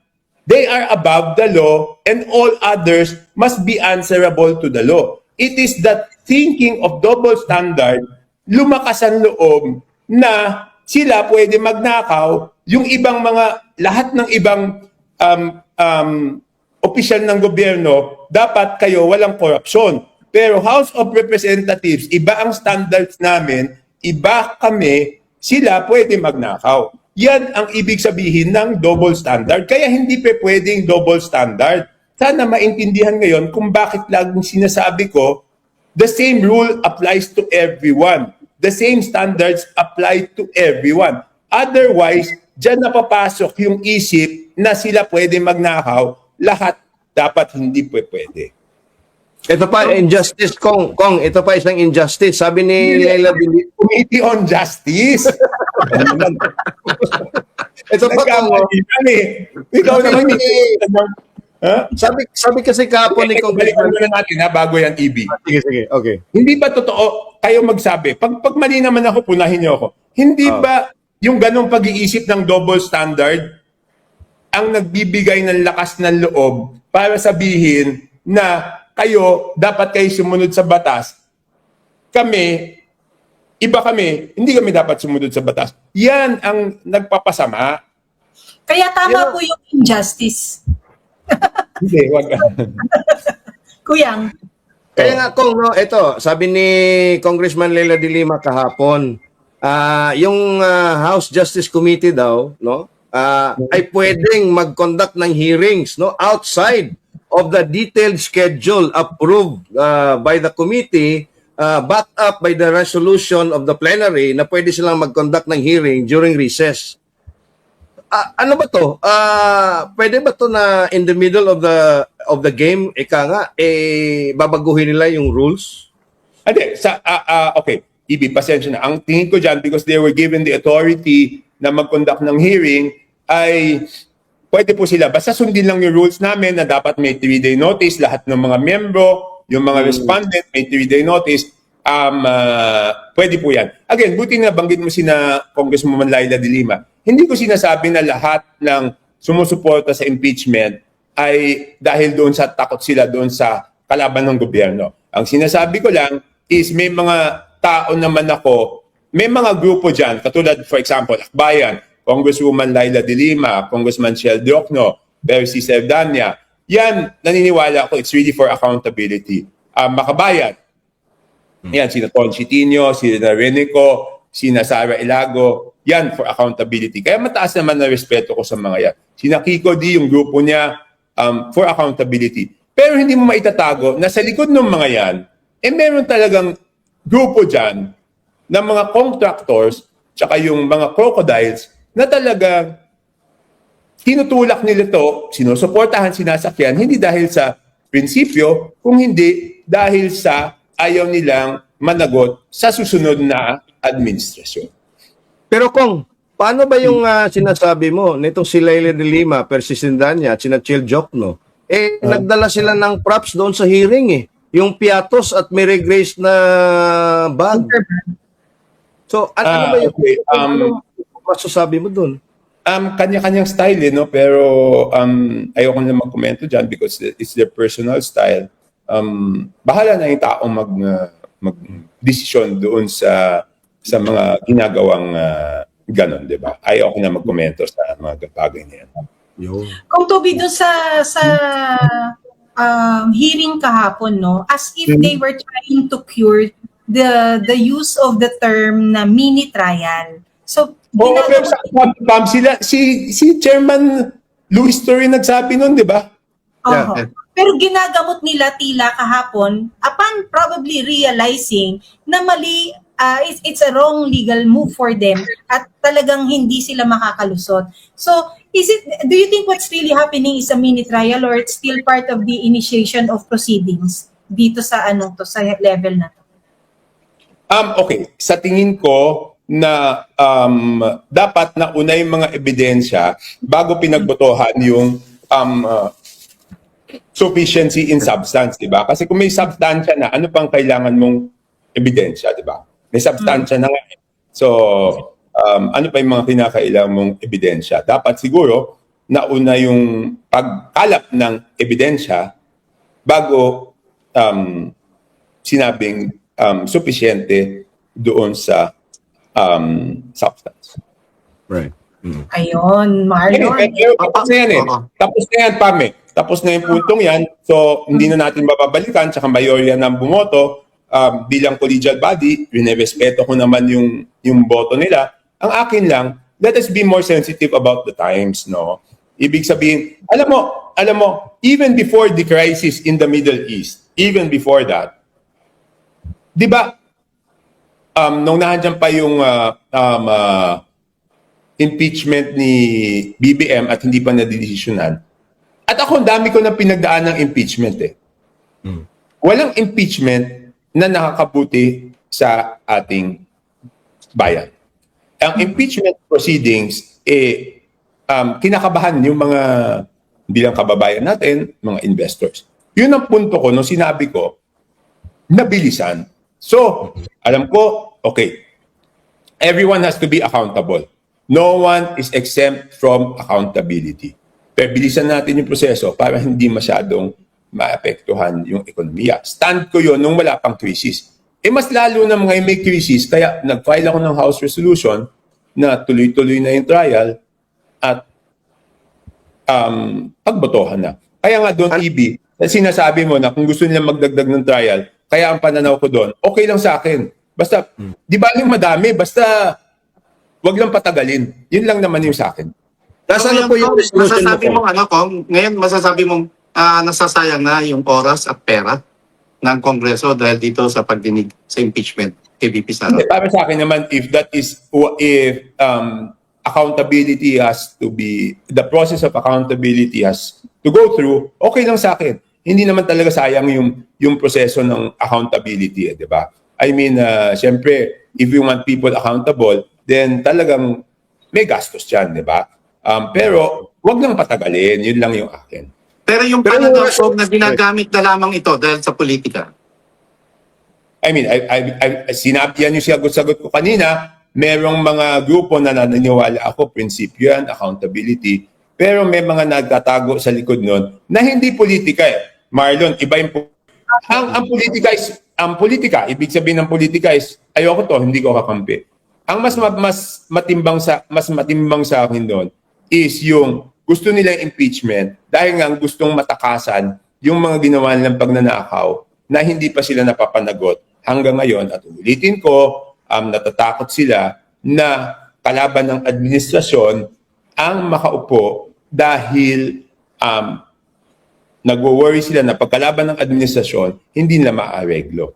they are above the law and all others must be answerable to the law. It is that thinking of double standard, lumakas ang loob na sila pwede magnakaw, yung ibang lahat ng ibang opisyal ng gobyerno, dapat kayo walang korupsyon. Pero House of Representatives, iba ang standards namin, iba kami, sila pwede magnakaw. Yan ang ibig sabihin ng double standard. Kaya hindi pwedeng double standard. Sana maintindihan ngayon kung bakit laging sinasabi ko, the same rule applies to everyone. The same standards apply to everyone. Otherwise, dyan napapasok yung isip na sila pwede magnakaw, lahat dapat hindi pwede. Ito pa, injustice, Kong, ito pa isang injustice. Sabi ni Leila Bili, Committee on Justice. ito pa, Kong, Ikaw naman, sabi kasi kahapon ni balikan Congressman. muna natin bago yan, EB. Sige, okay. Hindi ba totoo, kayo magsabi, pag mali naman ako, punahin niyo ako. Hindi ba yung ganong pag-iisip ng double standard ang nagbibigay ng lakas ng loob para sabihin na kayo, dapat kayo sumunod sa batas. Kami, iba kami, hindi kami dapat sumunod sa batas. Yan ang nagpapasama. Kaya tama po yung injustice. Hindi, wag. Kuyang. Kaya nga, Kong, no, ito, sabi ni Congressman Leila de Lima kahapon, yung House Justice Committee daw, no, ay pwedeng mag-conduct ng hearings, no, outside of the detailed schedule approved by the committee, backed up by the resolution of the plenary na pwede silang mag-conduct ng hearing during recess. Ano ba to? Pwede ba to na in the middle of the game, babaguhin nila yung rules? Hindi, okay, Ibi, pasensya na. Ang tingin ko dyan, because they were given the authority na mag-conduct ng hearing, ay pwede po sila. Basta sundin lang yung rules namin na dapat may 3-day notice, lahat ng mga membro, yung mga respondent, may 3-day notice. pwede po yan. Again, buti na banggit mo sina Congresswoman Laila de Lima. Hindi ko sinasabi na lahat ng sumusuporta sa impeachment ay dahil doon sa takot sila doon sa kalaban ng gobyerno. Ang sinasabi ko lang is may mga tao naman ako, may mga grupo dyan, katulad for example, Akbayan, Congresswoman Laila de Lima, Congressman Shel Diokno, Percy Serdanya. Yan, naniniwala ako, it's really for accountability. Makabayan, yan, sina Tonchi Tino, sina Renico, sina Sara Ilago, yan for accountability. Kaya mataas naman na respeto ko sa mga yan. Sina Kiko D, yung grupo niya, for accountability. Pero hindi mo maitatago na sa likod ng mga yan, meron talagang grupo dyan ng mga contractors tsaka yung mga crocodiles na talagang tinutulak nila to, sinusuportahan, sinasakyan, hindi dahil sa prinsipyo, kung hindi dahil sa ayaw nilang managot sa susunod na administrasyon. Pero Kong, paano ba yung sinasabi mo nitong si Laila de Lima, Percy Sindanya at sina Chil Diokno? Nagdala sila ng props doon sa hearing eh. Yung piatos at Mary Grace na bag. So, ano ba yung ano masasabi mo doon? Kanya-kanyang style, no? Pero ayoko na magkomento dyan because it's their personal style. Bahala na yung taong mag-desisyon doon sa mga ginagawang ganon, di ba? Ayoko na magkomento sa mga bagay na yan. Kung Toby, doon sa hearing kahapon, no, as if they were trying to cure the use of the term na mini trial. So, Pero si Chairman Luis Torre nagsabi nun, di ba? Oo. Pero ginagamot nila tila kahapon upon probably realizing na mali, it's a wrong legal move for them at talagang hindi sila makakalusot. So, do you think what's really happening is a mini trial or it's still part of the initiation of proceedings dito sa sa level na to? Okay, sa tingin ko na dapat nauna yung mga ebidensya bago pinagbotohan yung sufficiency in substance, di ba? Kasi kung may substansya na, ano pang kailangan mong ebidensya, di ba? May substansya na nga. So, ano pa yung mga kinakailangan mong ebidensya? Dapat siguro nauna yung pagkalap ng ebidensya bago sinabing sufficiente doon sa substance. Right. Ayun, Marlon. Tapos na yan eh. Tapos na yan, Pame. Tapos na yung puntong yan. So, hindi na natin mababalikan. Tsaka mayorya ng bumoto. Bilang collegial body, rinerespeto ko naman yung boto nila. Ang akin lang, let us be more sensitive about the times, no? Ibig sabihin, alam mo, even before the crisis in the Middle East, even before that, di ba, nung nandiyan pa yung impeachment ni BBM at hindi pa nadidesisyonan, at ako, ang dami ko na pinagdaan ng impeachment eh. Walang impeachment na nakakabuti sa ating bayan. Ang impeachment proceedings, kinakabahan yung mga bilang kababayan natin, mga investors. Yun ang punto ko nung sinabi ko, nabilisan. So, alam ko, okay, everyone has to be accountable. No one is exempt from accountability. Pero bilisan natin yung proseso para hindi masyadong maapektuhan yung ekonomiya. Stand ko yun nung wala pang krisis. Mas lalo na mga may krisis, kaya nag-file ako ng House Resolution na tuloy-tuloy na yung trial at pagbotohan na. Kaya nga doon, EB, sinasabi mo na kung gusto nila magdagdag ng trial, kaya ang pananaw ko doon, okay lang sa akin. Basta, di ba yung madami, basta wag lang patagalin. Yun lang naman yung sa akin. Nasaan na po yung resolution masasabi mo? Ngayon masasabi mong nasasayang na yung oras at pera ng Kongreso dahil dito sa pagdinig sa impeachment kay VP Sara. Hindi, para sa akin naman, if accountability has to be, the process of accountability has to go through, okay lang sa akin. Hindi naman talaga sayang yung proseso ng accountability, di ba? I mean, syempre, if you want people accountable, then talagang may gastos dyan, di ba? Pero wag lang patagalin, yun lang yung akin. Pero yung pananaw na ginagamit na lamang ito dahil sa politika. sinabi yan yung sagot ko kanina, merong mga grupo na naniniwala ako, prinsipyo yan, accountability, pero may mga nagtatago sa likod nun na hindi politika eh. Marlon, iba yung ang politika, ibig sabihin ng politika is ayoko to, hindi ko kakampi. Ang mas matimbang sa akin doon is yung gusto nilang impeachment dahil nga gustong matakasan yung mga ginawa nilang pagnanakaw na hindi pa sila napapanagot hanggang ngayon. At ulitin ko, natatakot sila na kalaban ng administrasyon ang makaupo dahil nagwo-worry sila na pagkalaban ng administrasyon, hindi nila maareglo.